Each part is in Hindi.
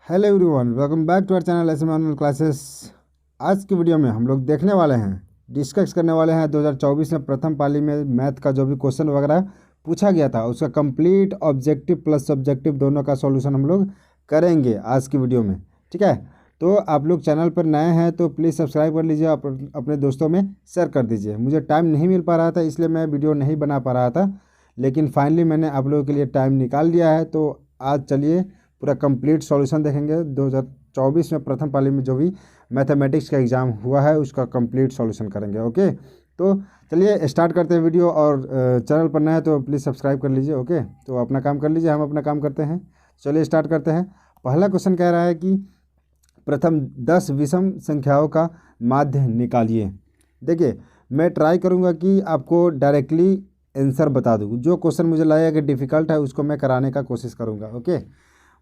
Hello everyone, welcome back to our channel SM classes. आज की वीडियो में हम लोग देखने वाले हैं, डिस्कस करने वाले हैं 2024 में प्रथम पाली में मैथ का जो भी क्वेश्चन वगैरह पूछा गया था उसका कंप्लीट ऑब्जेक्टिव प्लस सब्जेक्टिव दोनों का सॉल्यूशन हम लोग करेंगे आज की वीडियो में। ठीक है, तो आप लोग चैनल पर नए हैं तो प्लीज़ सब्सक्राइब कर लीजिए, अपने दोस्तों में शेयर कर दीजिए। मुझे टाइम नहीं मिल पा रहा था इसलिए मैं वीडियो नहीं बना पा रहा था, लेकिन फाइनली मैंने आप लोगों के लिए टाइम निकाल लिया है। तो आज चलिए पूरा कंप्लीट सॉल्यूशन देखेंगे। 2024 में प्रथम पाली में जो भी मैथमेटिक्स का एग्ज़ाम हुआ है उसका कंप्लीट सॉल्यूशन करेंगे। ओके, तो चलिए स्टार्ट करते हैं वीडियो। और चैनल पर नए हैं तो प्लीज़ सब्सक्राइब कर लीजिए। ओके, तो अपना काम कर लीजिए, हम अपना काम करते हैं। चलिए स्टार्ट करते हैं। पहला क्वेश्चन कह रहा है कि प्रथम 10 विषम संख्याओं का माध्य निकालिए। देखिए, मैं ट्राई करूँगा कि आपको डायरेक्टली आंसर बता दूँ। जो क्वेश्चन मुझे लगेगा कि डिफ़िकल्ट है उसको मैं कराने का कोशिश करूँगा। ओके,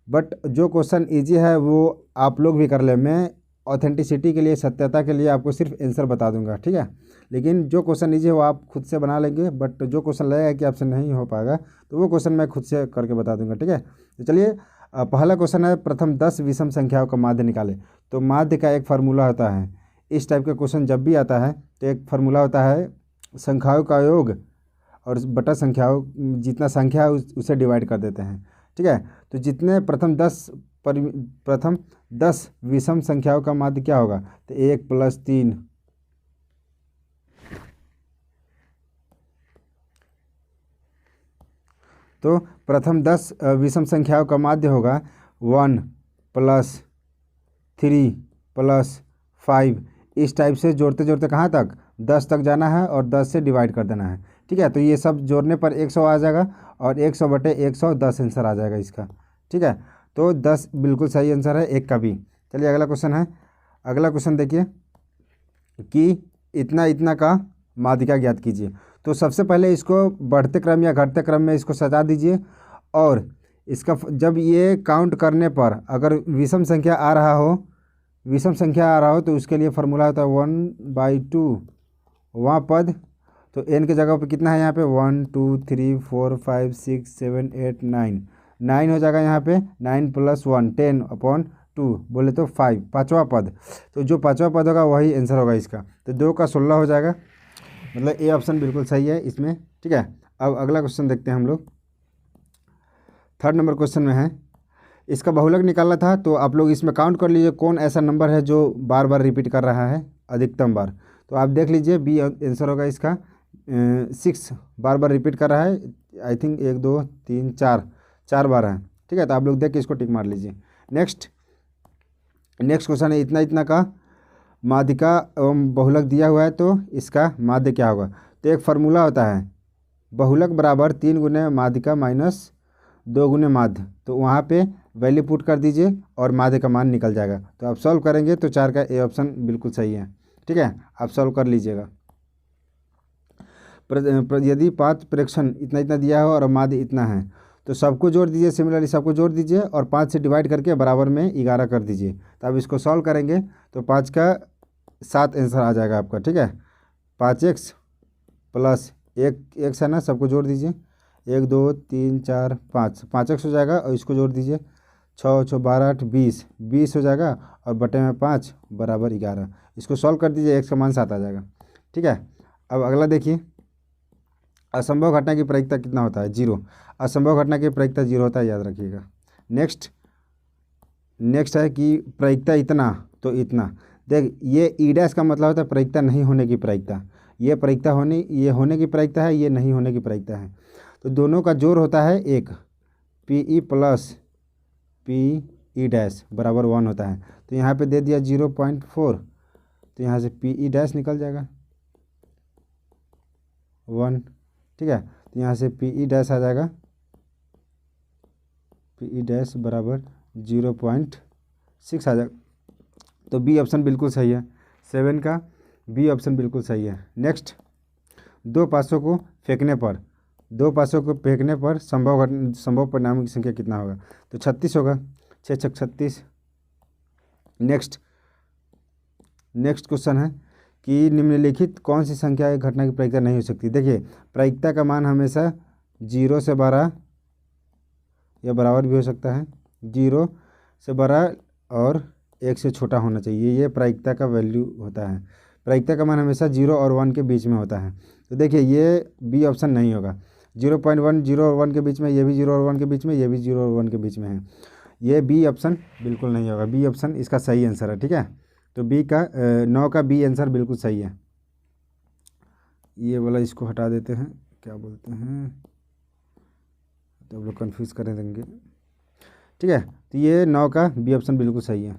बट जो क्वेश्चन इजी है वो आप लोग भी कर ले। मैं ऑथेंटिसिटी के लिए, सत्यता के लिए आपको सिर्फ आंसर बता दूंगा, ठीक है। लेकिन जो क्वेश्चन इजी है वो आप खुद से बना लेंगे, बट जो क्वेश्चन लगेगा कि आपसे नहीं हो पाएगा तो वो क्वेश्चन मैं खुद से करके बता दूंगा, ठीक है। तो चलिए, पहला क्वेश्चन है प्रथम 10 विषम संख्याओं का माध्य निकाले। तो माध्य का एक फार्मूला होता है। इस टाइप का क्वेश्चन जब भी आता है तो एक फार्मूला होता है, संख्याओं का योग और बटा संख्याओं, जितना संख्या है उसे डिवाइड कर देते हैं, ठीक है। तो जितने प्रथम 10 विषम संख्याओं का माध्य क्या होगा, तो 1 + 3, तो प्रथम 10 विषम संख्याओं का माध्य होगा 1 + 3 + 5। इस टाइप से जोड़ते जोड़ते कहाँ तक, 10 तक जाना है और 10 से डिवाइड कर देना है, ठीक है। तो ये सब जोड़ने पर 100 आ जाएगा और 100/110 आंसर आ जाएगा इसका, ठीक है। तो 10 बिल्कुल सही आंसर है, एक का भी। चलिए अगला क्वेश्चन है। अगला क्वेश्चन देखिए कि इतना इतना का माध्यिका ज्ञात कीजिए। तो सबसे पहले इसको बढ़ते क्रम या घटते क्रम में इसको सजा दीजिए, और इसका जब ये काउंट करने पर अगर विषम संख्या आ रहा हो तो उसके लिए फार्मूला होता है 1/2 वहाँ पद। तो n के जगह पे कितना है यहाँ पे, 1 2 3 4 5 6 7 8 9 हो जाएगा यहाँ पे। 9 + 1 10/2 बोले तो 5, पाँचवा पद। तो जो पाँचवा पद होगा वही आंसर होगा इसका। तो 2 का 16 हो जाएगा, मतलब ए ऑप्शन बिल्कुल सही है इसमें, ठीक है। अब अगला क्वेश्चन देखते हैं हम लोग। 3rd नंबर क्वेश्चन में है, इसका बहुलक निकालना था। तो आप लोग इसमें काउंट कर लीजिए कौन ऐसा नंबर है जो बार बार रिपीट कर रहा है अधिकतम बार। तो आप देख लीजिए, बी आंसर होगा इसका। 6 बार बार रिपीट कर रहा है, आई थिंक 1 2 3 4 बार है, ठीक है। तो आप लोग देख के इसको टिक मार लीजिए। नेक्स्ट क्वेश्चन है, इतना इतना का माध्यिका एवं बहुलक दिया हुआ है, तो इसका माध्य क्या होगा। तो एक फार्मूला होता है, बहुलक बराबर 3 गुने माध्यिका माइनस 2 गुने माध्य। तो वहाँ पे वैल्यू पुट कर दीजिए और माध्य का मान निकल जाएगा। तो आप सॉल्व करेंगे तो 4 का ए ऑप्शन बिल्कुल सही है, ठीक है। आप सॉल्व कर लीजिएगा। यदि 5 प्रेक्षण इतना इतना दिया हो और माध्य इतना है तो सबको जोड़ दीजिए, सिमिलरली सबको जोड़ दीजिए और 5 से डिवाइड करके बराबर में 11 कर दीजिए। तो अब इसको सॉल्व करेंगे तो 5 का 7 आंसर आ जाएगा आपका, ठीक है। 5x + 1 है ना, सबको जोड़ दीजिए। 1 2 3 4 5, 5x हो जाएगा और इसको जोड़ दीजिए। 6 6 12 8 20 हो जाएगा और बटे में 5 बराबर 11। इसको सॉल्व कर दीजिए, x का मान 7 आ जाएगा, ठीक है। अब अगला देखिए, असंभव घटना की प्रायिकता कितना होता है, 0। असंभव घटना की प्रायिकता 0 होता है, याद रखिएगा। नेक्स्ट है कि प्रायिकता इतना तो इतना। देख, ये ई डैश का मतलब होता है प्रायिकता नहीं होने की प्रायिकता। ये होने की प्रायिकता है, ये नहीं होने की प्रायिकता है। तो दोनों का जोड़ होता है 1, PE + PE डैश बराबर 1 होता है। तो यहाँ पे दे दिया 0.4, तो यहाँ से PE डैश निकल जाएगा 1, ठीक है। तो यहाँ से PE डैश आ जाएगा, PE डैश बराबर 0.6 आ जाएगा। तो बी ऑप्शन बिल्कुल सही है, 7 का बी ऑप्शन बिल्कुल सही है। नेक्स्ट, 2 पासों को फेंकने पर संभव परिणामों की संख्या कितना होगा। तो 36 होगा, 6 6 36। नेक्स्ट क्वेश्चन है कि निम्नलिखित कौन सी संख्या एक घटना की प्रायिकता नहीं हो सकती। देखिए, प्रायिकता का मान हमेशा 0 से 12 या बराबर भी हो सकता है। 0 से बड़ा और 1 से छोटा होना चाहिए। ये प्रायिकता का वैल्यू होता है। प्रायिकता का मान हमेशा 0 और 1 के बीच में होता है। तो देखिए ये बी ऑप्शन नहीं होगा। 0.1 0 और 1 के बीच में, ये भी 0 और 1 के बीच में, ये भी 0 और 1 के बीच में है। ये बी ऑप्शन बिल्कुल नहीं होगा। बी ऑप्शन इसका सही आंसर है। ठीक है, तो बी का 9 का बी आंसर बिल्कुल सही है। ये वाला इसको हटा देते हैं, क्या बोलते हैं, तो आप लोग कन्फ्यूज़ करें देंगे। ठीक है, तो ये 9 का बी ऑप्शन बिल्कुल सही है।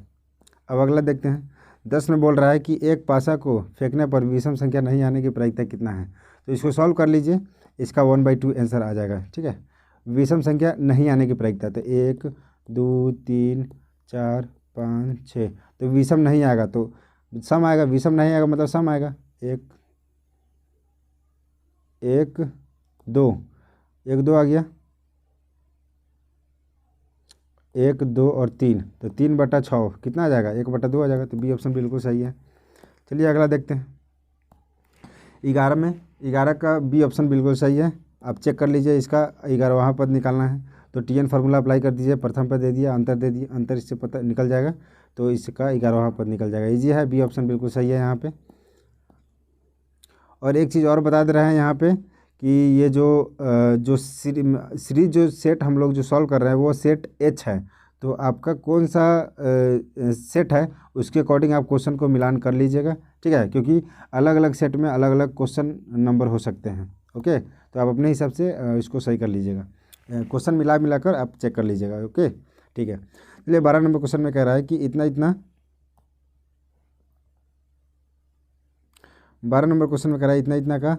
अब अगला देखते हैं। 10 में बोल रहा है कि एक पासा को फेंकने पर विषम संख्या नहीं आने की प्रायिकता कितना है। तो इसको सॉल्व कर लीजिए, इसका 1/2 आंसर आ जाएगा। ठीक है, विषम संख्या नहीं आने की प्रायिकता, तो 1 2 3 4 5 6, तो विषम नहीं आएगा तो सम आएगा। विषम नहीं आएगा मतलब सम आएगा। 1 1 2, 1 2 आ गया, 1 2 और 3, तो 3/6 कितना आ जाएगा, 1/2 आ जाएगा। तो बी ऑप्शन बिल्कुल सही है। चलिए अगला देखते हैं। 11 में 11 का बी ऑप्शन बिल्कुल सही है। आप चेक कर लीजिए, इसका 11वां पद निकालना है तो टी एन फार्मूला अप्लाई कर दीजिए। प्रथम पद दे दिया, अंतर दे दिया, अंतर इससे पता निकल जाएगा, तो इसका 11वां पद निकल जाएगा। ईजी है, बी ऑप्शन बिल्कुल सही है यहाँ पे। और एक चीज़ और बता दे रहे हैं यहाँ पे कि ये जो सीरीज जो सेट हम लोग जो सॉल्व कर रहे हैं वो सेट एच है। तो आपका कौन सा सेट है उसके अकॉर्डिंग आप क्वेश्चन को मिलान कर लीजिएगा। ठीक है, क्योंकि अलग अलग सेट में अलग अलग क्वेश्चन नंबर हो सकते हैं। ओके, तो आप अपने हिसाब से इसको सही कर लीजिएगा। क्वेश्चन मिलाकर आप चेक कर लीजिएगा। ओके, ठीक है। चलिए 12 नंबर क्वेश्चन में कह रहा है कि इतना इतना 12 नंबर क्वेश्चन में कह रहा है इतना इतना का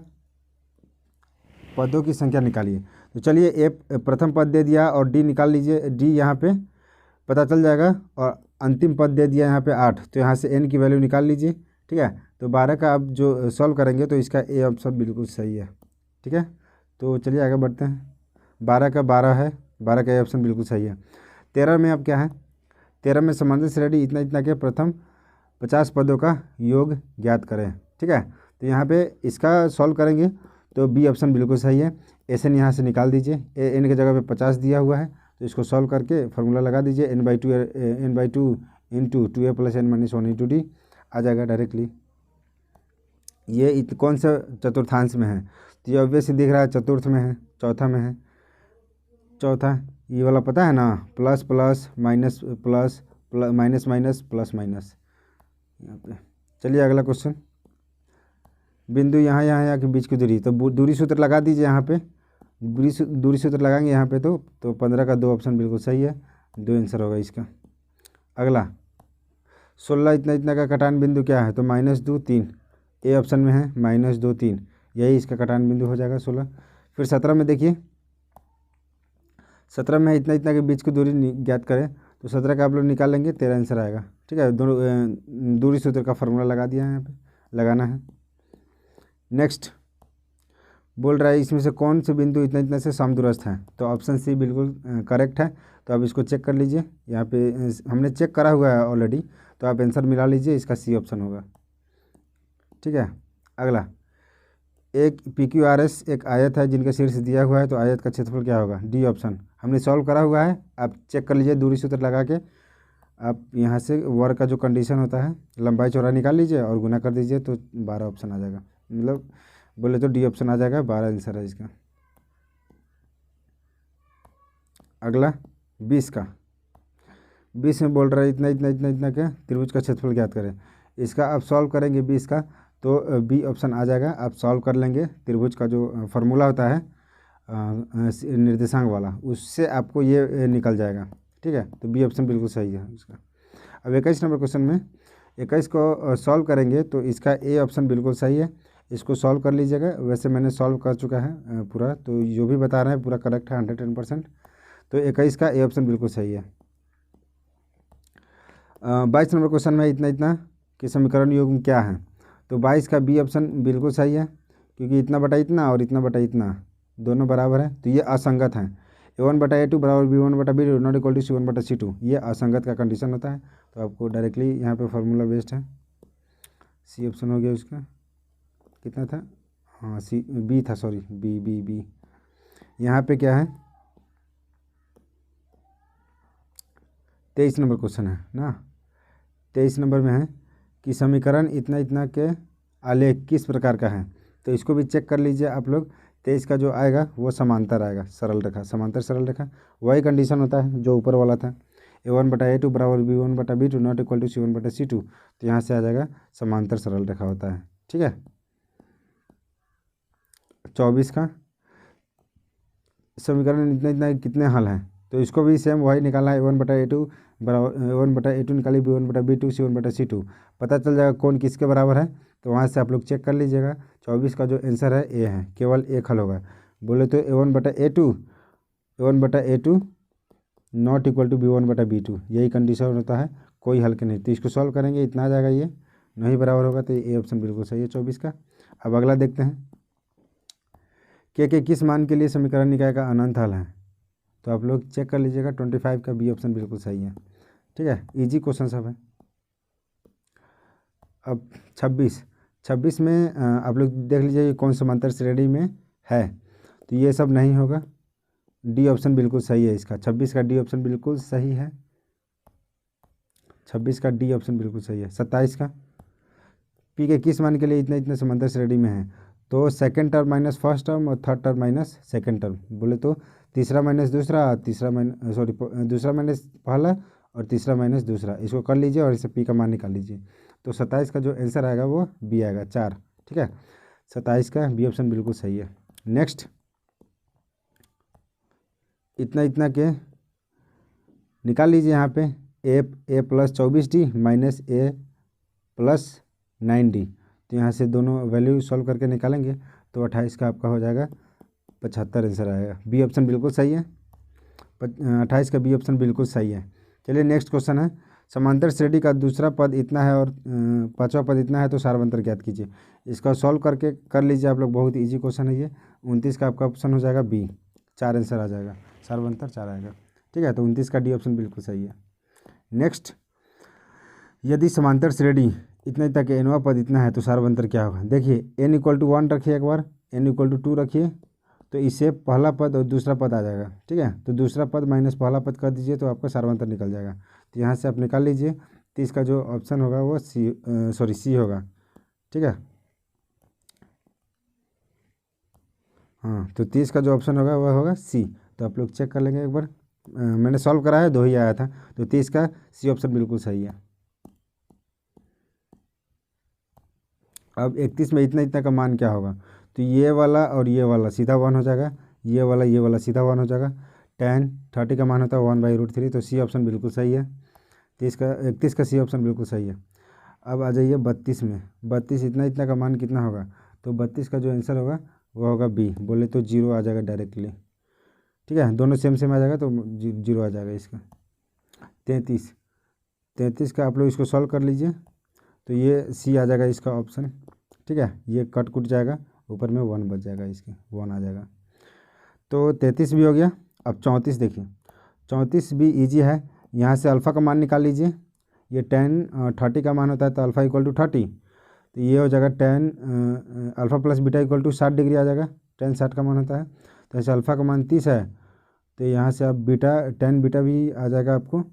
पदों की संख्या निकालिए। तो चलिए ए प्रथम पद दे दिया और डी निकाल लीजिए। डी यहाँ पे पता चल जाएगा, और अंतिम पद दे दिया यहाँ पे 8, तो यहाँ से एन की वैल्यू निकाल लीजिए। ठीक है, तो 12 का आप जो सॉल्व करेंगे तो इसका ए ऑप्शन बिल्कुल सही है। ठीक है, तो चलिए आगे बढ़ते हैं। 12 का 12 है, 12 का ए ऑप्शन बिल्कुल सही है। 13 में अब क्या है, 13 में समांतर श्रेणी इतना इतना के प्रथम 50 पदों का योग ज्ञात करें। ठीक है, तो यहाँ पे इसका सॉल्व करेंगे तो बी ऑप्शन बिल्कुल सही है। एस एन यहाँ से निकाल दीजिए, एन की जगह पे 50 दिया हुआ है, तो इसको सॉल्व करके फार्मूला लगा दीजिए। n/2 into 2a + n - 1 into D आ जाएगा डायरेक्टली। ये कौन सा चतुर्थांश में है, तो ये ऑब्वियसली दिख रहा है चतुर्थ में है, चौथा में है। चौथा ये वाला पता है ना, plus plus minus plus minus minus plus minus यहाँ पे। चलिए अगला क्वेश्चन। बिंदु यहाँ के बीच की दूरी, तो दूरी सूत्र लगा दीजिए यहाँ पे। दूरी सूत्र लगाएंगे यहाँ पे तो 15 का 2 ऑप्शन बिल्कुल सही है, 2 आंसर होगा इसका। अगला 16 इतना इतना का कटान बिंदु क्या है, तो -2 3, ए ऑप्शन में है -2 3, यही इसका कटान बिंदु हो जाएगा 16। फिर 17 में देखिए, 17 में इतना इतना के बीच की दूरी ज्ञात करें, तो 17 का आप लोग निकाल लेंगे, 13 आंसर आएगा। ठीक है, दोनों दूरी सूत्र का फार्मूला लगा दिया है, यहाँ पे लगाना है। नेक्स्ट बोल रहा है इसमें से कौन से बिंदु इतना इतना से समदूरस्थ हैं, तो ऑप्शन सी बिल्कुल करेक्ट है। तो आप इसको चेक कर लीजिए, यहाँ पे हमने चेक करा हुआ है ऑलरेडी, तो आप आंसर मिला लीजिए, इसका सी ऑप्शन होगा। ठीक है, अगला एक PQRS एक आयत है जिनका शीर्ष दिया हुआ है, तो आयत का क्षेत्रफल क्या होगा, डी ऑप्शन हमने सॉल्व करा हुआ है। आप चेक कर लीजिए, दूरी सूत्र लगा के आप यहाँ से वर्ग का जो कंडीशन होता है लंबाई चौड़ाई निकाल लीजिए और गुना कर दीजिए, तो 12 ऑप्शन आ जाएगा। मतलब बोले तो डी ऑप्शन आ जाएगा, 12 आंसर है इसका। अगला 20 का, 20 में बोल रहा है इतना इतना इतना इतना क्या त्रिभुज का क्षेत्रफल ज्ञात करें। इसका आप सॉल्व करेंगे 20 का, तो बी ऑप्शन आ जाएगा। आप सॉल्व कर लेंगे, त्रिभुज का जो फार्मूला होता है निर्देशांक वाला, उससे आपको ये निकल जाएगा। ठीक है, तो बी ऑप्शन बिल्कुल सही है इसका। अब 21 नंबर क्वेश्चन में 21 को सॉल्व करेंगे तो इसका ए ऑप्शन बिल्कुल सही है, इसको सॉल्व कर लीजिएगा। वैसे मैंने सॉल्व कर चुका है पूरा, तो जो भी बता रहे हैं पूरा करेक्ट है 110%। तो 21 का ए ऑप्शन बिल्कुल सही है। 22 नंबर क्वेश्चन में इतना इतना कि समीकरण योग क्या है, तो 22 का बी ऑप्शन बिल्कुल सही है, क्योंकि इतना बटा इतना और इतना बटा इतना दोनों बराबर है, तो ये असंगत हैं। A1/A2 बराबर B1/B2 not equal to C1/C2, ये असंगत का कंडीशन होता है। तो आपको डायरेक्टली यहाँ पे फार्मूला बेस्ड है, सी ऑप्शन हो गया। उसका कितना था, हाँ सी बी था, सॉरी बी बी बी। यहाँ पे क्या है, 23 नंबर क्वेश्चन है ना। 23 नंबर में है कि समीकरण इतना इतना के आलेख किस प्रकार का है। तो इसको भी चेक कर लीजिए आप लोग। 23 का जो आएगा वो समांतर आएगा, सरल रेखा, समांतर सरल रेखा। वही कंडीशन होता है जो ऊपर वाला था, A1/A2 बराबर B1/B2 not equal to C1/C2। तो यहाँ से आ जाएगा समांतर सरल रेखा होता है। ठीक है। 24 का समीकरण इतना इतना कितने हल हैं। तो इसको भी सेम वही निकालना है। A1/A2 बराबर A1/A2 निकाली B1/B2 C1/C2। पता चल जाएगा कौन किसके बराबर है। तो वहाँ से आप लोग चेक कर लीजिएगा। 24 का जो आंसर है ए है, केवल एक हल होगा। बोले तो A1/A2 not equal to B1/B2, यही कंडीशन होता है, कोई हल के नहीं। तो इसको सॉल्व करेंगे, इतना आ जाएगा, ये नहीं बराबर होगा। तो ये ऑप्शन बिल्कुल सही है 24 का। अब अगला देखते हैं के किस मान के लिए समीकरण निकाय का अनंत हल है। तो आप लोग चेक कर लीजिएगा। 25 का बी ऑप्शन बिल्कुल सही है। ठीक है, इजी क्वेश्चन सब है। अब 26 में आप लोग देख लीजिए ये कौन समांतर श्रेणी में है। तो ये सब नहीं होगा, डी ऑप्शन बिल्कुल सही है इसका। 26 का डी ऑप्शन बिल्कुल सही है। 26 का डी ऑप्शन बिल्कुल सही है। 27 का पी के किस मान के लिए इतने इतने समांतर श्रेणी में है। तो second term minus first term और third term minus second term. बोले तो तीसरा माइनस दूसरा, दूसरा माइनस पहला और तीसरा माइनस दूसरा। इसको कर लीजिए और इसे पी का मान निकाल लीजिए। तो 27 का जो आंसर आएगा वो बी आएगा, 4। ठीक है, 27 का बी ऑप्शन बिल्कुल सही है। नेक्स्ट, इतना इतना के निकाल लीजिए। यहाँ पे ए प्लस 24D माइनस ए प्लस 9D। तो यहाँ से दोनों वैल्यू सॉल्व करके निकालेंगे तो 28 का आपका हो जाएगा 75 आंसर आएगा। बी ऑप्शन बिल्कुल सही है। 28 का बी ऑप्शन बिल्कुल सही है। चलिए नेक्स्ट क्वेश्चन है, समांतर श्रेणी का दूसरा पद इतना है और पांचवा पद इतना है, तो सार्वंतर ज्ञात कीजिए। इसका सॉल्व करके कर लीजिए आप लोग, बहुत इजी क्वेश्चन है ये। 29 का आपका ऑप्शन हो जाएगा बी, 4 आंसर आ जाएगा, सार्वंतर 4 आएगा। ठीक है, तो 29 का डी ऑप्शन बिल्कुल सही है। नेक्स्ट, यदि समांतर श्रेणी इतने तक एनवा पद इतना है तो सार्वंतर क्या होगा। देखिए n इक्वल टू 1 रखिए, एक बार n इक्वल टू 2 रखिए, तो इससे पहला पद और दूसरा पद आ जाएगा। ठीक है, तो दूसरा पद माइनस पहला पद कर दीजिए तो आपका सार्वंतर निकल जाएगा। तो यहाँ से आप निकाल लीजिए। तो इसका जो ऑप्शन होगा वो सी होगा। ठीक है, हाँ, तो 30 का जो ऑप्शन होगा वह होगा सी। तो आप लोग चेक कर लेंगे एक बार। मैंने सॉल्व करा है, 2 ही आया था। तो 30 का सी ऑप्शन बिल्कुल सही है। अब 31 में इतना इतना का मान क्या होगा। तो ये वाला और ये वाला सीधा 1 हो जाएगा, ये वाला सीधा 1 हो जाएगा। 10 30 का मान होता है 1/√3। तो सी ऑप्शन बिल्कुल सही है। 31 का सी ऑप्शन बिल्कुल सही है। अब आ जाइए 32 में। 32 इतना इतना का मान कितना होगा। तो 32 का जो आंसर होगा वो होगा बी। बोले तो 0 आ जाएगा डायरेक्टली। ठीक है, दोनों सेम सेम आ जाएगा तो 0 आ जाएगा इसका। 33 का आप लोग इसको सॉल्व कर लीजिए तो ये सी आ जाएगा इसका ऑप्शन। ठीक है, ये कट कुट जाएगा, ऊपर में 1 बच जाएगा, इसके 1 आ जाएगा। तो 33 भी हो गया। अब 34 देखिए, 34 भी इजी है। यहाँ से अल्फ़ा का मान निकाल लीजिए। ये 10 30 का मान होता है तो अल्फ़ा इक्वल टू 30। तो ये हो जाएगा 10 alpha plus beta equal to 60 degree आ जाएगा। 10 60 का मान होता है। तो ऐसे अल्फ़ा का मान 30 है, तो यहाँ से अब बीटा 10 बीटा भी आ जाएगा आपको,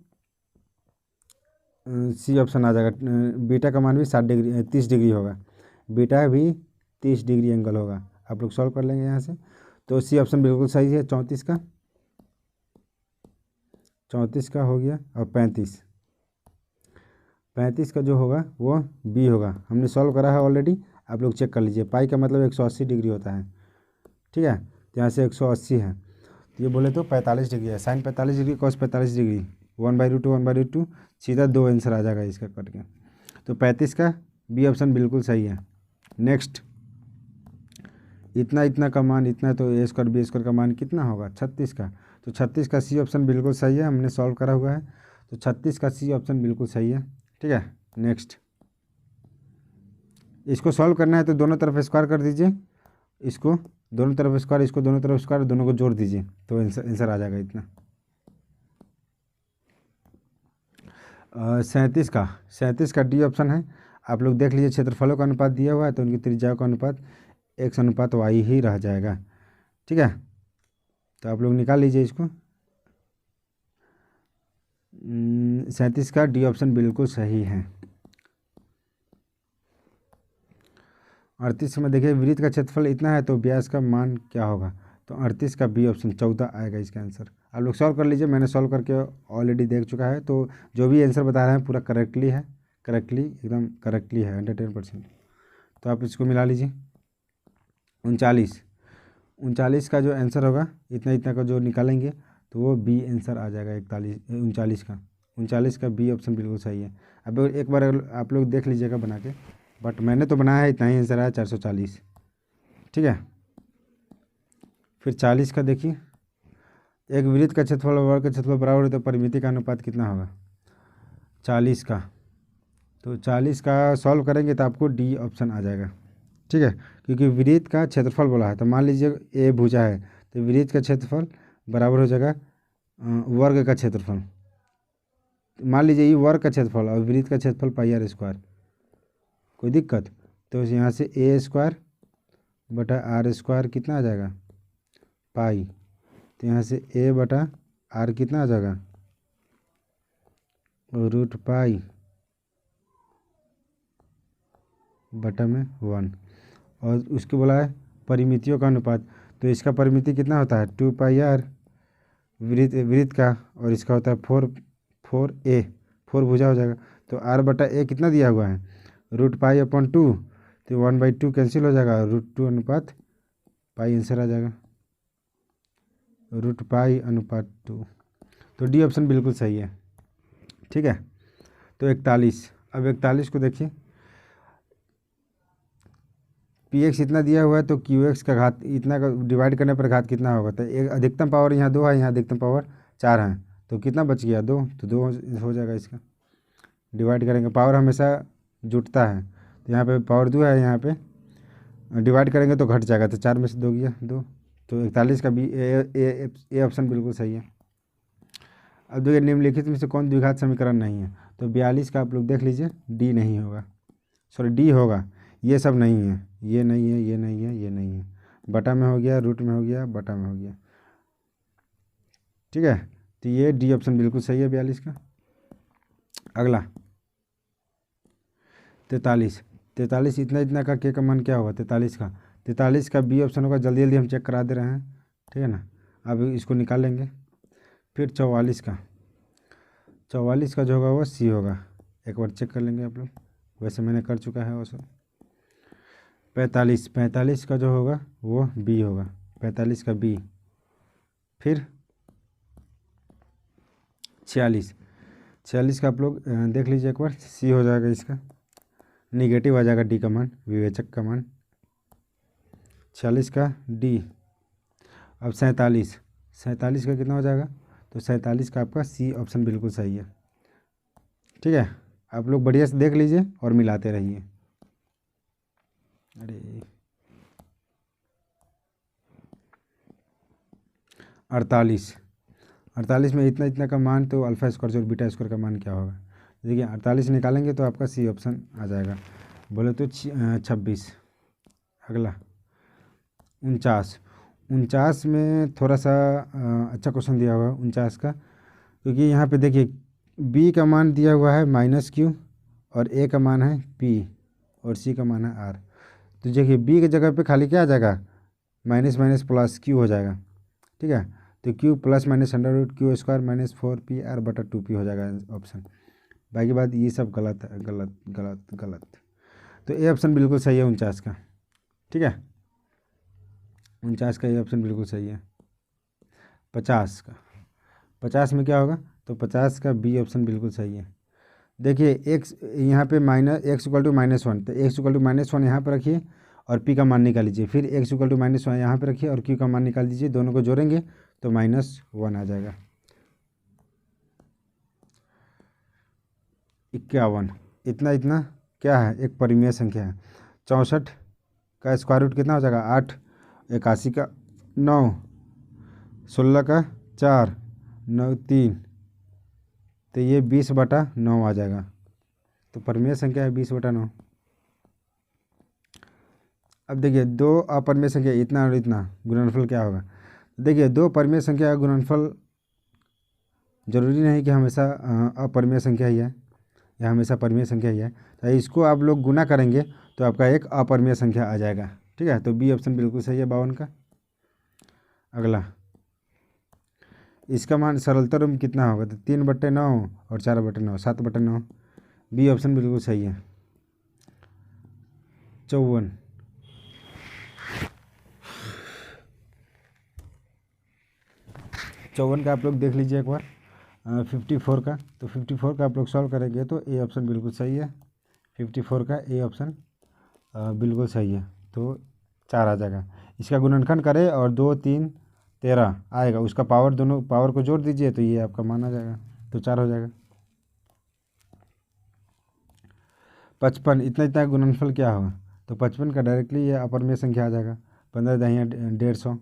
सी ऑप्शन आ जाएगा। बीटा का मान भी 60 डिग्री 30 डिग्री होगा, बीटा भी 30 डिग्री एंगल होगा। आप लोग सॉल्व कर लेंगे यहाँ से। तो सी ऑप्शन बिल्कुल सही है 34 का। 34 का हो गया। और 35 का जो होगा वो बी होगा। हमने सॉल्व करा है ऑलरेडी, आप लोग चेक कर लीजिए। पाई का मतलब 180 डिग्री होता है। ठीक है, तो यहाँ से 180 है, तो ये बोले तो 45 डिग्री है। साइन 45 डिग्री, कॉस 45 डिग्री, 1/√2 सीधा 2 आंसर आ जाएगा इसका कट के। तो 35 का बी ऑप्शन बिल्कुल सही है। नेक्स्ट, इतना इतना का मान इतना, तो ए स्क्वायर बी स्क्वायर का मान कितना होगा 36 का। तो 36 का सी ऑप्शन बिल्कुल सही है, हमने सॉल्व करा हुआ है। तो 36 का सी ऑप्शन बिल्कुल सही है। ठीक है, नेक्स्ट, इसको सॉल्व करना है तो दोनों तरफ स्क्वायर कर दीजिए। इसको दोनों तरफ स्क्वायर, इसको दोनों तरफ स्क्वायर, दोनों को जोड़ दीजिए तो आंसर आ जाएगा इतना। 37 का डी ऑप्शन है। आप लोग देख लीजिए, क्षेत्रफलों का अनुपात दिया हुआ है तो उनकी त्रिज्याओं का अनुपात x/y ही रह जाएगा। ठीक है, तो आप लोग निकाल लीजिए इसको। 37 का डी ऑप्शन बिल्कुल सही है। 38 में देखिए वृत्त का क्षेत्रफल इतना है तो व्यास का मान क्या होगा, तो 38 का बी ऑप्शन 14 आएगा इसका आंसर। आप लोग सॉल्व कर लीजिए, मैंने सॉल्व करके ऑलरेडी देख चुका है, तो जो भी आंसर बता रहे हैं पूरा करेक्टली है, करेक्टली एकदम करेक्टली है 110%। तो आप इसको मिला लीजिए। 39 का जो आंसर होगा इतना इतना का जो निकालेंगे तो वो बी आंसर आ जाएगा 39 का। 39 का बी ऑप्शन बिल्कुल सही है। अब एक बार आप लोग देख लीजिएगा बना के, बट मैंने तो बनाया है, इतना ही आंसर आया 440। ठीक है, फिर 40 का देखिए, एक वृत्त का क्षेत्रफल और वर्ग का क्षेत्रफल बराबर है तो परिमिति का अनुपात कितना होगा 40 का। तो 40 का सॉल्व करेंगे तो आपको डी ऑप्शन आ जाएगा। ठीक है, क्योंकि वृत्त का क्षेत्रफल बोला है, तो मान लीजिए ए भुजा है तो वृत्त का क्षेत्रफल बराबर हो जाएगा वर्ग का क्षेत्रफल। मान लीजिए ये वर्ग का क्षेत्रफल और वृत्त का क्षेत्रफल पाई आर स्क्वायर, कोई दिक्कत, तो यहाँ से ए स्क्वायर बटा आर स्क्वायर कितना आ जाएगा पाई, तो यहाँ से ए बटा आर कितना आ जाएगा रूट पाई बटा में 1। और उसके बोला है परिमितियों का अनुपात, तो इसका परिमिति कितना होता है 2 पाई आर वृत्त का, और इसका होता है 4 ए, 4 भुजा हो जाएगा, तो आर बटा ए कितना दिया हुआ है रूट पाई अपॉन 2, तो 1/2 कैंसिल हो जाएगा, रूट 2 अनुपात पाई आंसर आ जाएगा, रूट पाई अनुपात 2। तो डी ऑप्शन बिल्कुल सही है। ठीक है, तो 41, अब 41 को देखिए, पी एक्स इतना दिया हुआ है तो क्यू एक्स का घात इतना का डिवाइड करने पर घात कितना होगा, तो एक अधिकतम पावर यहाँ 2 है, यहाँ अधिकतम पावर 4 है, तो कितना बच गया 2, तो 2 हो जाएगा इसका। डिवाइड करेंगे, पावर हमेशा जुटता है, तो यहाँ पे पावर 2 है, यहाँ पे डिवाइड करेंगे तो घट जाएगा, तो 4 में से 2 गया 2, तो 41 का बी ए ऑप्शन बिल्कुल सही है। अब देखिए निम्नलिखित में से कौन द्विघात समीकरण नहीं है, तो 42 का आप लोग देख लीजिए डी नहीं होगा, सॉरी डी होगा, ये सब नहीं है, ये नहीं है, ये नहीं है, ये नहीं है, बटा में हो गया, रूट में हो गया, बटा में हो गया। ठीक है, तो ये डी ऑप्शन बिल्कुल सही है 42 का। अगला 43 इतना इतना का के का मान क्या होगा 43 का बी ऑप्शन होगा, जल्दी जल्दी हम चेक करा दे रहे हैं। ठीक है ना, अब इसको निकाल लेंगे। फिर 44 का जो होगा वो सी होगा, एक बार चेक कर लेंगे आप लोग, वैसे मैंने कर चुका है वो सब। 45 का जो होगा वो बी होगा, 45 का बी। फिर 46 का आप लोग देख लीजिए एक बार, सी हो जाएगा, इसका निगेटिव आ जाएगा डी का मान, विवेचक का मान, 46 का डी। अब 47 का कितना हो जाएगा, तो 47 का आपका सी ऑप्शन बिल्कुल सही है। ठीक है, आप लोग बढ़िया से देख लीजिए और मिलाते रहिए। अरे 48 में इतना इतना का मान, तो अल्फा स्क्वायर और बीटा स्क्वायर का मान क्या होगा, देखिए 48 निकालेंगे तो आपका सी ऑप्शन आ जाएगा, बोले तो 26। अगला 49 में थोड़ा सा अच्छा क्वेश्चन दिया हुआ है 49 का, क्योंकि यहाँ पे देखिए बी का मान दिया हुआ है -q और ए का मान है p और सी का मान है r, तो देखिए बी की जगह पे खाली क्या आ जाएगा माइनस माइनस प्लस q हो जाएगा। ठीक है, तो q plus minus √q² -4pr बटा 2p हो जाएगा ऑप्शन। बाकी बात ये सब गलत है, गलत गलत गलत, तो ए ऑप्शन बिल्कुल सही है 49 का। ठीक है, 49 का ये ऑप्शन बिल्कुल सही है। 50 में क्या होगा, तो 50 का बी ऑप्शन बिल्कुल सही है। देखिए एक्स यहाँ पे x = -1, तो x = -1 यहाँ पर रखिए और p का मान निकाल लीजिए, फिर x = -1 यहाँ पे रखिए और q का मान निकाल दीजिए, दोनों को जोड़ेंगे तो -1 आ जाएगा। 51 इतना इतना क्या है, एक परिमेय संख्या है। 64 का स्क्वायर रूट कितना हो जाएगा 8, 81 का 9, 16 का 4, 9 3, तो ये 20/9 आ जाएगा, तो परिमेय संख्या है 20/9। अब देखिए दो अपरिमेय संख्या इतना और इतना गुणनफल क्या होगा, देखिए दो परिमेय संख्या का गुणनफल ज़रूरी नहीं कि हमेशा अपरिमेय संख्या ही है या हमेशा परिमेय संख्या ही है। तो इसको आप लोग गुना करेंगे तो आपका एक अपरिमेय संख्या आ जाएगा। ठीक है, तो बी ऑप्शन बिल्कुल सही है 52 का। अगला, इसका मान सरलता रूप में कितना होगा? तो 3/9 और 4/9, 7/9। बी ऑप्शन बिल्कुल सही है। 54, 54 का आप लोग देख लीजिए एक बार। 54 का, तो 54 का आप लोग सॉल्व करेंगे तो ए ऑप्शन बिल्कुल सही है। 54 का ए ऑप्शन बिल्कुल सही है, तो 4 आ जाएगा। इसका गुणनखंड करें और 2 3 13 आएगा, उसका पावर दोनों पावर को जोड़ दीजिए तो ये आपका मान आ जाएगा, तो 4 हो जाएगा। 55, इतना इतना गुणनफल क्या होगा? तो 55 का डायरेक्टली ये अपरिमेय संख्या आ जाएगा। 15 दहिया 150,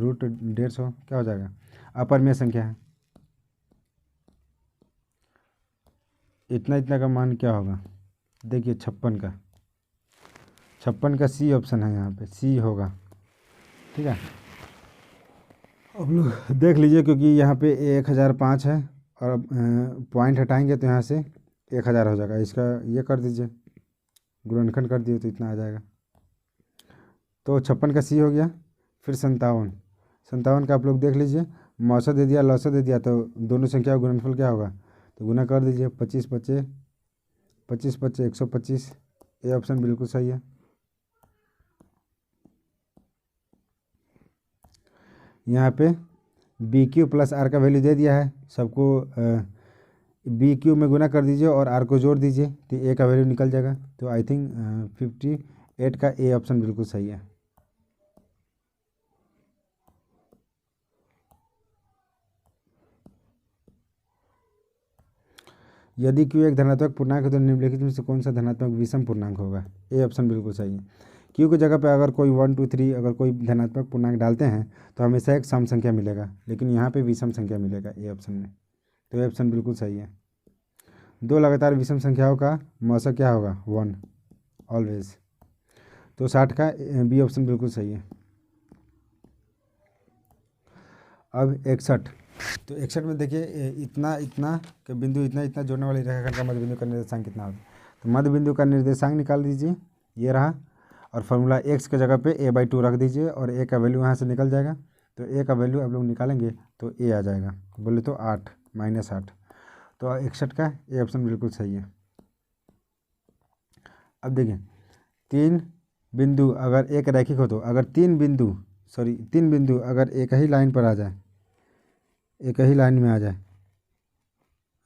रूट 150 क्या हो जाएगा? अपरिमेय संख्या है। इतना इतना का मान क्या होगा? देखिए 56 का, 56 का सी ऑप्शन है, यहाँ पे सी होगा। ठीक है, अब लोग देख लीजिए क्योंकि यहाँ पे 1005 है और पॉइंट हटाएंगे तो यहाँ से 1000 हो जाएगा। इसका ये कर दीजिए, गुणनखंड कर दिए तो इतना आ जाएगा। तो 56 का सी हो गया। फिर 57, 57 का आप लोग देख लीजिए, मौसा दे दिया लौसा दे दिया, तो दोनों संख्या का गुणनफल क्या होगा? तो गुना कर दीजिए, 25 बचे 25 बचे 125। ये ऑप्शन बिल्कुल सही है। यहाँ पे बी क्यू प्लस आर का वैल्यू दे दिया है सबको, बी क्यू में गुना कर दीजिए और आर को जोड़ दीजिए तो ए का वैल्यू निकल जाएगा। तो आई थिंक 58 का ए ऑप्शन बिल्कुल सही है। यदि क्यू एक धनात्मक पूर्णांक है तो निम्नलिखित में से कौन सा धनात्मक विषम पूर्णांक होगा? ए ऑप्शन बिल्कुल सही है। क्यू की जगह पे अगर कोई 1 2 3 अगर कोई धनात्मक पूर्णांक डालते हैं तो हमेशा एक सम संख्या मिलेगा, लेकिन यहाँ पे विषम संख्या मिलेगा ए ऑप्शन में, तो ए ऑप्शन बिल्कुल सही है। दो लगातार विषम संख्याओं का मौसा क्या होगा? 1 ऑलवेज। तो 60 का बी ऑप्शन बिल्कुल सही है। अब 61, तो 61 में देखिए इतना इतना के बिंदु इतना इतना जोड़ने वाली रेखाखंड का मध्य बिंदु का निर्देशांक कितना होगा? तो मध्य बिंदु का निर्देशांक निकाल दीजिए, ये रहा, और फार्मूला x की जगह पे a/2 रख दीजिए और a का वैल्यू यहाँ से निकल जाएगा। तो a का वैल्यू आप लोग निकालेंगे तो a आ जाएगा, बोले तो 8 -8। तो 61 का ए ऑप्शन बिल्कुल सही है। अब देखिए, 3 बिंदु अगर एक रैखिक हो तो अगर 3 बिंदु अगर एक ही लाइन पर आ जाए, एक ही लाइन में आ जाए,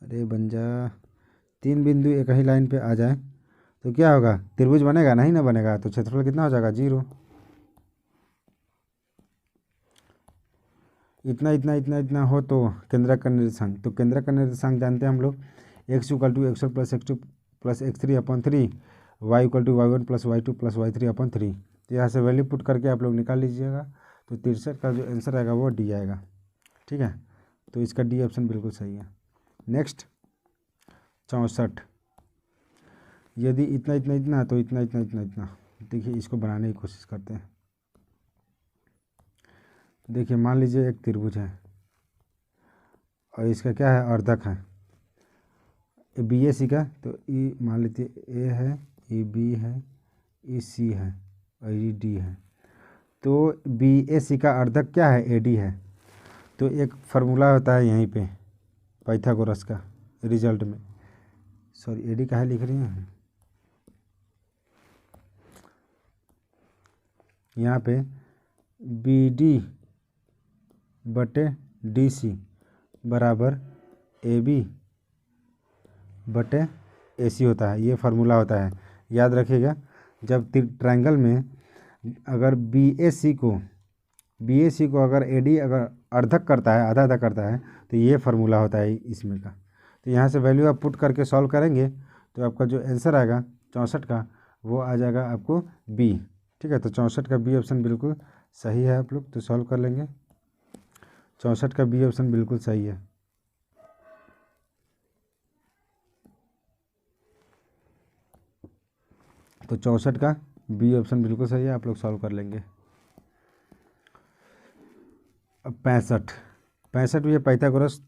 अरे बन जा, 3 बिंदु एक ही लाइन पे आ जाए तो क्या होगा? त्रिभुज बनेगा? नहीं ना बनेगा, तो क्षेत्रफल कितना हो जाएगा? 0। इतना इतना इतना इतना हो तो केंद्रक का निर्देशांक, तो केंद्रक का निर्देशांक जानते हैं हम लोग, x = x1 + x2 + x3/3, y = y1 + y2 + y3/3। तो यहाँ से वैल्यू पुट करके आप लोग निकाल लीजिएगा, तो 63 का जो आंसर आएगा वो डी आएगा। ठीक है, तो इसका डी ऑप्शन बिल्कुल सही है। नेक्स्ट 64, यदि इतना इतना इतना तो इतना इतना इतना इतना, देखिए इसको बनाने की कोशिश करते हैं। देखिए मान लीजिए एक त्रिभुज है और इसका क्या है? अर्धक है बी ए सी का, तो ई मान लीजिए ए है, ई बी है, ई सी है और ई डी है। तो बी ए सी का अर्धक क्या है? ए डी है। तो एक फार्मूला होता है यहीं पे पाइथागोरस का रिजल्ट में, सॉरी ए डी का है लिख रही हैं यहाँ पे, बी डी बटे डी सी बराबर ए बी बटे ए सी होता है, ये फार्मूला होता है, याद रखिएगा। जब ट्रायंगल में अगर बी ए सी को अगर ए डी अगर अर्धक करता है, आधा आधा करता है, तो ये फार्मूला होता है इसमें का। तो यहाँ से वैल्यू आप पुट करके सॉल्व करेंगे तो आपका जो आंसर आएगा 64 का, वो आ जाएगा आपको बी। ठीक है, तो 64 का बी ऑप्शन बिल्कुल सही है। आप लोग तो सॉल्व कर लेंगे, 64 का बी ऑप्शन बिल्कुल सही है। तो 64 का बी ऑप्शन बिल्कुल सही है, आप लोग सॉल्व कर लेंगे। अब 65 ये पाइथागोरस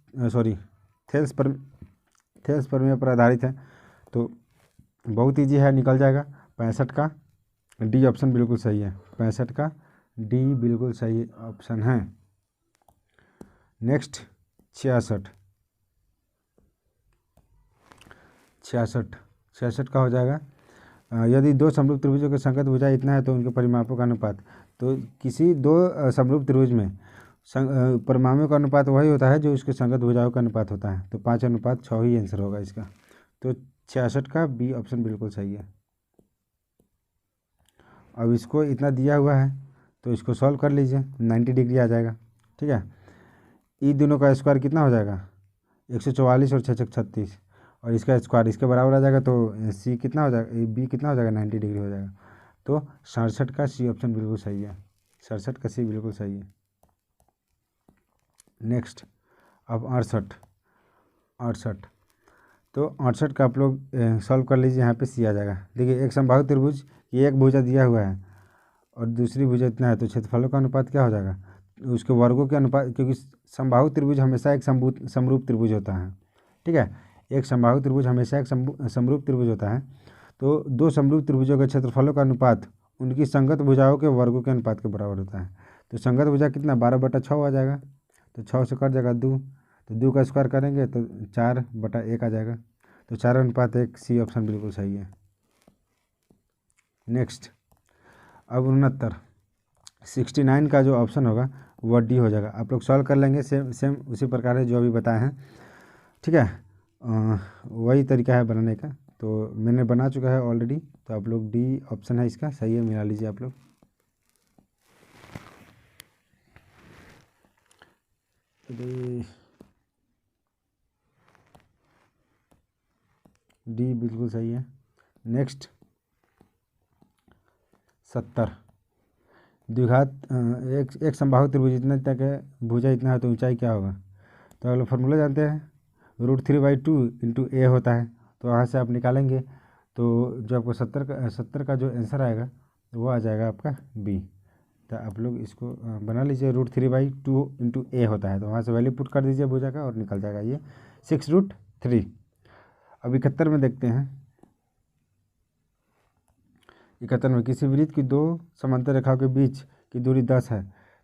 थेल्स प्रमेय पर आधारित है, तो बहुत ईजी है, निकल जाएगा। 65 का डी ऑप्शन बिल्कुल सही है। 65 का डी बिल्कुल सही ऑप्शन है। नेक्स्ट 66 का हो जाएगा यदि दो समरूप त्रिभुजों के संगत भुजा इतना है तो उनके परिमापों का अनुपात। तो किसी दो समरूप त्रिभुज में परिमापों का अनुपात वही होता है जो उसके संगत भुजाओं का अनुपात होता है, तो 5:6 ही आंसर होगा इसका। तो 66 का बी ऑप्शन बिल्कुल सही है। अब इसको इतना दिया हुआ है तो इसको सॉल्व कर लीजिए, 90 डिग्री आ जाएगा। ठीक है, ई दोनों का स्क्वायर कितना हो जाएगा 144 और 6 36, और इसका स्क्वायर इसके बराबर आ जाएगा, तो सी कितना हो जाएगा, बी कितना हो जाएगा 90 डिग्री हो जाएगा। तो 67 का सी ऑप्शन बिल्कुल सही है। 67 का सी बिल्कुल सही है। नेक्स्ट अब 68 तो 68 का आप लोग सॉल्व कर लीजिए। यहाँ पे सी आ जाएगा। देखिए एक समबाहु त्रिभुज ये एक भुजा दिया हुआ है और दूसरी भुजा इतना है, तो क्षेत्रफलों का अनुपात क्या हो जाएगा उसके वर्गों के अनुपात, क्योंकि समबाहु त्रिभुज हमेशा एक समरूप त्रिभुज होता है। ठीक है, एक समबाहु त्रिभुज हमेशा एक समरूप त्रिभुज होता है। तो दो समरूप त्रिभुजों के क्षेत्रफलों का अनुपात उनकी संगत भुजाओं के वर्गों के अनुपात के बराबर होता है। तो संगत भुजा कितना 12/6 आ जाएगा, तो 6 से कट जाएगा 2, तो 2 का स्क्वायर करेंगे तो 4/1 आ जाएगा। तो 4:1 सी ऑप्शन बिल्कुल सही है। नेक्स्ट अब 69 का जो ऑप्शन होगा वह डी हो जाएगा। आप लोग सॉल्व कर लेंगे सेम उसी प्रकार है जो अभी बताए हैं। ठीक है, वही तरीका है बनाने का, तो मैंने बना चुका है ऑलरेडी। तो आप लोग डी ऑप्शन है इसका सही है, मिला लीजिए आप लोग। डी बिल्कुल सही है। नेक्स्ट 70 द्विघात एक समबाहु त्रिभुज इतना तक है, भुजा इतना है तो ऊंचाई क्या होगा। तो आप लोग फॉर्मूला जानते हैं, √3/2 इंटू ए होता है, तो वहाँ से आप निकालेंगे तो जो आपको 70 का जो आंसर आएगा वो आ जाएगा आपका बी। तो आप लोग इसको बना लीजिए, √3/2 इंटू ए होता है, तो वहाँ से वैल्यू पुट कर दीजिए भुजा का और निकल जाएगा ये 6√3। अब 71 में देखते हैं। 71 में किसी वृत्त की दो समांतर रेखाओं के बीच की दूरी 10 है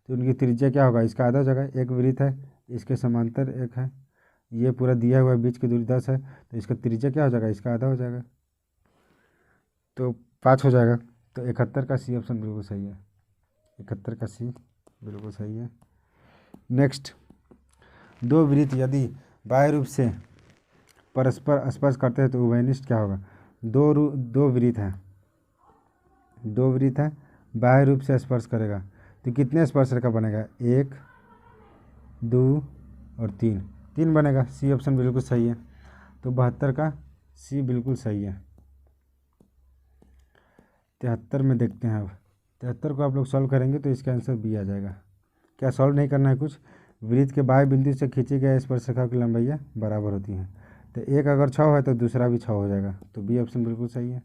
तो उनकी त्रिज्या क्या होगा। इसका आधा हो जाएगा, एक वृत्त है इसके समांतर एक है, ये पूरा दिया हुआ है, बीच की दूरी 10 है, तो इसका त्रिज्या क्या हो जाएगा, इसका आधा हो जाएगा, तो 5 हो जाएगा। तो 71 का सी ऑप्शन बिल्कुल सही है। 71 का सी बिल्कुल सही है। नेक्स्ट दो वृत्त यदि बाह्य रूप से परस्पर स्पर्श करते हैं तो उभयनिष्ठ क्या होगा। दो वृत्त है बाह्य रूप से स्पर्श करेगा तो कितने स्पर्श रेखा बनेगा, 1 2 और 3 बनेगा। सी ऑप्शन बिल्कुल सही है। तो 72 का सी बिल्कुल सही है। 73 में देखते हैं। अब 73 को आप लोग सॉल्व करेंगे तो इसका आंसर बी आ जाएगा। क्या सॉल्व नहीं करना है कुछ, वृत्त के बाह्य बिंदु से खींची गए स्पर्श रेखा की लंबाइयाँ बराबर होती हैं, तो एक अगर 6 है तो दूसरा भी 6 हो जाएगा, तो बी ऑप्शन बिल्कुल सही है।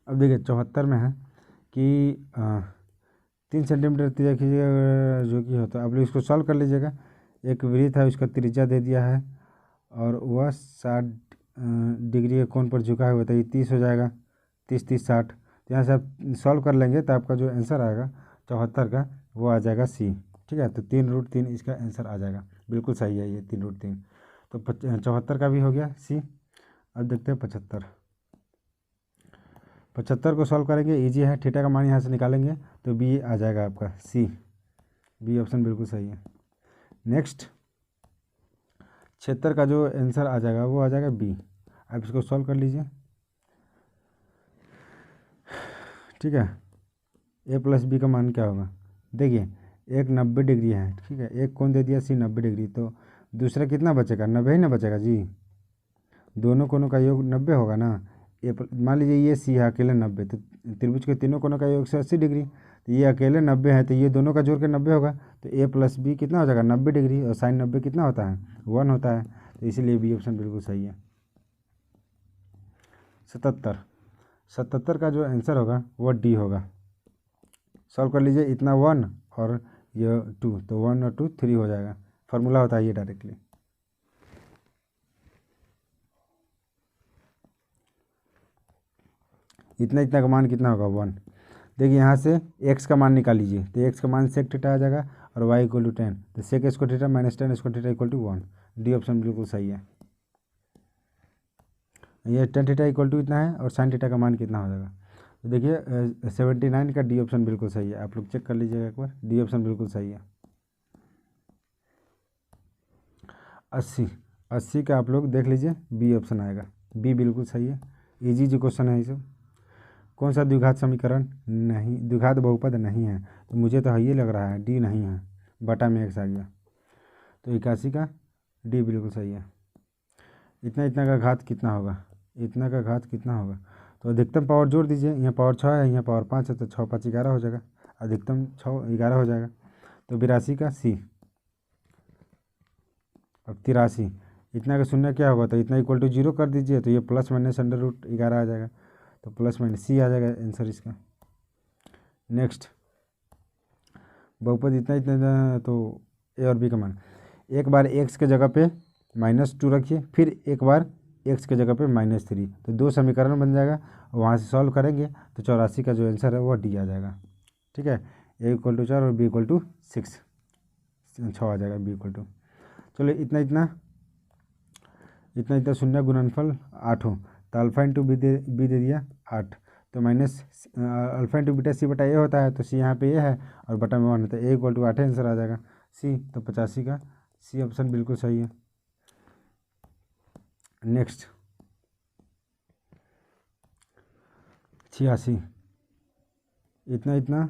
अब देखिए 74 में है कि 3 सेंटीमीटर त्रिज्या खींचिएगा जो कि होता है। आप लोग इसको सॉल्व कर लीजिएगा। एक वृत्त है उसका त्रिज्या दे दिया है और वह 60 डिग्री के कोण पर झुका हुआ था, ये 30 हो जाएगा, 30 30 60। तो यहाँ से आप सॉल्व कर लेंगे तो आपका जो आंसर आएगा 74 का वो आ जाएगा सी। ठीक है, तो 3√3 इसका आंसर आ जाएगा, बिल्कुल सही है ये 3√3। तो 74 का भी हो गया सी। अब देखते हैं 75 को सॉल्व करेंगे, इजी है, थीटा का मान यहाँ से निकालेंगे तो बी आ जाएगा आपका सी। बी ऑप्शन बिल्कुल सही है। नेक्स्ट 76 का जो आंसर आ जाएगा वो आ जाएगा बी। आप इसको सॉल्व कर लीजिए। ठीक है, ए प्लस बी का मान क्या होगा। देखिए एक 90 डिग्री है, ठीक है, एक कोण दे दिया सी 90 डिग्री, तो दूसरा कितना बचेगा, 90 ही ना बचेगा जी। दोनों कोणों का योग 90 होगा ना। मान लीजिए ये सी है अकेले 90, तो त्रिभुज के तीनों कोणों का योग से 80 डिग्री, तो ये अकेले 90 है तो ये दोनों का जोड़ के 90 होगा, तो ए प्लस बी कितना हो जाएगा 90 डिग्री, और साइन 90 कितना होता है 1 होता है, तो इसीलिए बी ऑप्शन बिल्कुल सही है। 77 का जो आंसर होगा वो डी होगा। सॉल्व कर लीजिए, इतना 1 और ये 2, तो 1 और 2 3 हो जाएगा। फार्मूला होता है ये डायरेक्टली। इतना इतना का मान कितना होगा 1। देखिए यहाँ से x का मान निकाल लीजिए, तो x का मान सेक थीटा आ जाएगा और y इक्वल टू 10, तो sec square theta minus 10 square theta equal to 1। D option बिल्कुल सही है। ये टेन थीटा इक्वल टू इतना है और साइन थीटा का मान कितना हो जाएगा, तो देखिए 79 का डी ऑप्शन बिल्कुल सही है। आप लोग चेक कर लीजिएगा एक बार, डी ऑप्शन बिल्कुल सही है। 80 का आप लोग देख लीजिए, बी ऑप्शन आएगा, बी बिल्कुल सही है। इजी जो क्वेश्चन है ये सब। कौन सा द्विघात समीकरण नहीं, द्विघात बहुपद नहीं है, तो मुझे तो ये लग रहा है डी नहीं है, बटा में x आ गया, तो 81 का डी बिल्कुल सही है। इतना इतना का घात कितना होगा, इतना का घात कितना होगा, तो अधिकतम पावर जोड़ दीजिए, यहाँ पावर 6 है, यहाँ पावर 5 है, तो 6 5 11 हो जाएगा, अधिकतम 6 11 हो जाएगा, तो 82 का सी। अब 83, इतना का शून्य क्या होगा, तो इतना इक्वल टू 0 कर दीजिए, तो ये प्लस माइनस अंडर रूट 11 आ जाएगा, तो प्लस माइनस सी आ जाएगा आंसर इसका। नेक्स्ट बहुपद इतना इतना, तो ए और बी का मान, एक बार एक्स के जगह पे -2 रखिए, फिर एक बार एक्स के जगह पे -3, तो 2 समीकरण बन जाएगा, और वहाँ से सॉल्व करेंगे तो 84 का जो आंसर है वो डी आ जाएगा। ठीक है, ए इक्वल टू 4 और बी इक्वल टू 6 आ जाएगा, बी इक्वल टू। चलो इतना इतना इतना इतना शून्य गुणनफल 8 हो, तो अल्फा इंटू बी दे दिया 8, तो माइनस अल्फा इंटू बीटा सी बटा ए होता है, तो सी यहाँ पे ए है और बटा में 1 होता है, ए इक्वल टू 8 आंसर आ जाएगा सी, तो 85 का सी ऑप्शन बिल्कुल सही है। नेक्स्ट 86, इतना इतना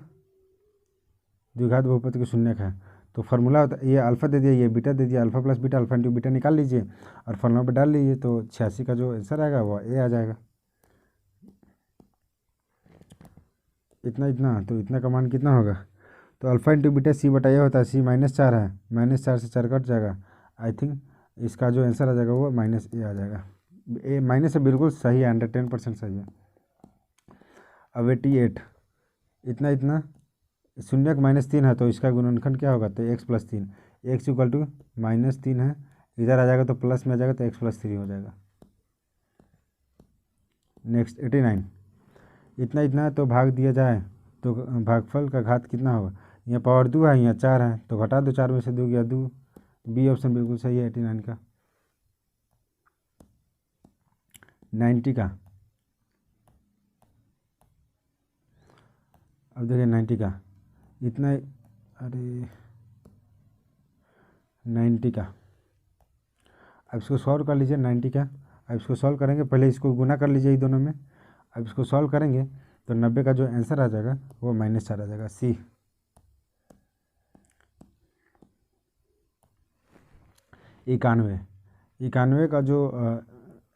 द्विघात बहुपद के शून्य का है, तो फार्मूला होता है, ये अल्फा दे दिया, ये बीटा दे दिया, alpha plus beta, alpha into beta निकाल लीजिए और फार्मूला पर डाल लीजिए, तो 86 का जो आंसर आएगा वो ए आ जाएगा। इतना इतना, तो इतना का मान कितना होगा, तो अल्फा इंटू बीटा सी बटा ए होता है, सी -4 है, -4 से 4 कट जाएगा, आई थिंक इसका जो आंसर आ जाएगा वो माइनस ए आ जाएगा। ए माइनस से बिल्कुल सही है, 110% सही है। अब 88, इतना इतना शून्य का -3 है, तो इसका गुणनखंड क्या होगा, तो x + 3, x इक्वल टू -3 है, इधर आ जाएगा तो प्लस में आ जाएगा, तो x + 3 हो जाएगा। नेक्स्ट 89, इतना इतना तो भाग दिया जाए तो भागफल का घात कितना होगा, यहाँ पावर 2 है, यहाँ 4 है, तो घटा दो, 4 में से 2 गया 2, बी ऑप्शन बिल्कुल सही है 89 का। 90 का, अब देखिए 90 का इतना, अरे 90 का, अब इसको सॉल्व कर लीजिए 90 का। अब इसको सॉल्व करेंगे, पहले इसको गुना कर लीजिए ये दोनों में, अब इसको सॉल्व करेंगे तो 90 का जो आंसर आ जाएगा वो -4 आ जाएगा सी। 91 का जो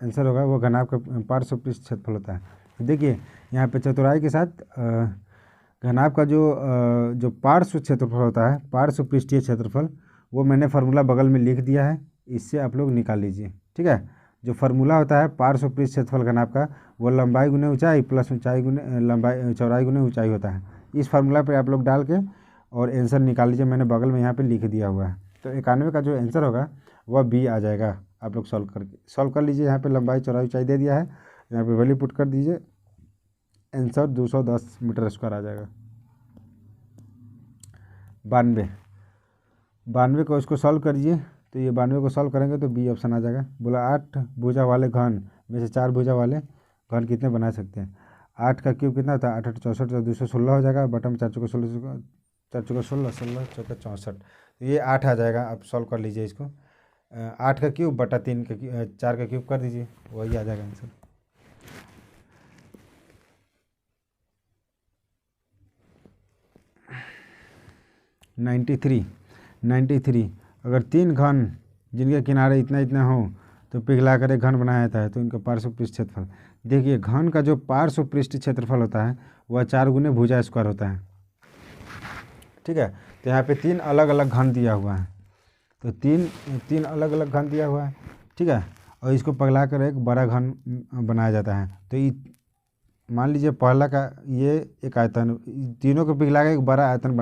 आंसर होगा वो घनाभ का पार्श्व पृष्ठ क्षेत्रफल होता है। देखिए यहाँ पे चतुराई के साथ घनाभ का जो पार्श्व क्षेत्रफल होता है, पार्श्व पृष्ठीय क्षेत्रफल, वो मैंने फार्मूला बगल में लिख दिया है, इससे आप लोग निकाल लीजिए। ठीक है, जो फार्मूला होता है पार्श्व पृष्ठ क्षेत्रफल घनाभ का, वो लंबाई गुने ऊंचाई प्लस ऊंचाई गुने लंबाई, चौड़ाई गुने ऊंचाई होता है। इस फार्मूला पे आप लोग डाल के और आंसर निकाल लीजिए, मैंने बगल में यहाँ पे लिख दिया हुआ है। तो 91 का जो आंसर होगा वह बी आ जाएगा। आप लोग सॉल्व कर लीजिए, यहाँ पे लंबाई चौड़ाई ऊंचाई दे दिया है, यहाँ पे वैल्यू पुट कर दीजिए, आंसर 210 मीटर स्क्वायर आ जाएगा। 92 को इसको सॉल्व करिए, तो ये 92 को सॉल्व करेंगे तो बी ऑप्शन आ जाएगा। बोला 8 भुजा वाले घन में से 4 भुजा वाले घन कितने बना सकते हैं। 8 का क्यूब कितना था, 8 8 64, तो 216 हो जाएगा, बटन में 4 चौका 16, 4 चौका 16, 16 चौका 64, तो ये 8 आ जाएगा। आप सॉल्व कर लीजिए इसको, 8 का क्यूब बटा 3 का 4 का क्यूब कर दीजिए, वही आ जाएगा आंसर। नाइन्टी थ्री, अगर 3 घन जिनके किनारे इतना इतना हो तो पिघला कर एक घन बनाया जाता है, तो इनका पार्श्व पृष्ठ क्षेत्रफल। देखिए घन का जो पार्श्व पृष्ठ क्षेत्रफल होता है वह 4 गुने भुजा स्क्वायर होता है। ठीक है, तो यहाँ पे 3 अलग अलग घन दिया हुआ है, तो तीन अलग अलग घन दिया हुआ है। ठीक है, और इसको पिघला कर एक बड़ा घन बनाया जाता है, तो मान लीजिए पहला का ये एक आयतन, तीनों को पिघला के एक बड़ा आयतन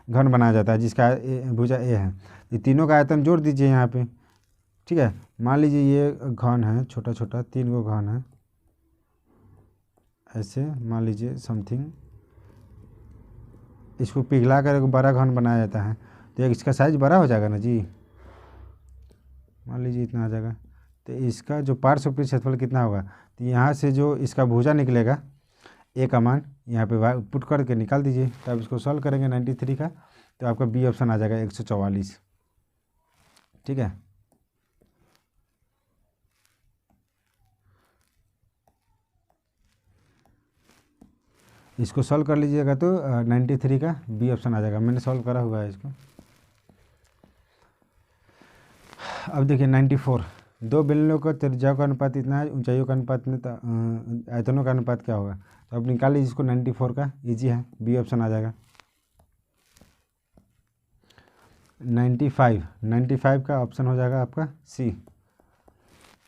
घन बनाया जाता है जिसका भुजा ए है। ये तीनों का आयतन जोड़ दीजिए यहाँ पे, ठीक है। मान लीजिए ये घन है, छोटा छोटा 3 गो घन है, ऐसे मान लीजिए समथिंग, इसको पिघला कर एक बड़ा घन बनाया जाता है, तो इसका साइज बड़ा हो जाएगा ना जी। मान लीजिए इतना आ जाएगा, तो इसका जो पार्श्व क्षेत्रफल कितना होगा, तो यहाँ से जो इसका भुजा निकलेगा ए का मान यहाँ पे पुट करके निकाल दीजिए। तो आप इसको सॉल्व करेंगे 93 का, तो आपका बी ऑप्शन आ जाएगा 144, ठीक है। इसको सॉल्व कर लीजिएगा तो 93 का बी ऑप्शन आ जाएगा, मैंने सॉल्व करा हुआ है इसको। अब देखिए 94, दो बेलनों का त्रिज्याओं का अनुपात इतना है, ऊंचाइयों का अनुपात में, आयतनों का अनुपात क्या होगा, तो अब निकाल लीजिए इसको। 94 का इजी है, बी ऑप्शन आ जाएगा। 95 का ऑप्शन हो जाएगा आपका सी।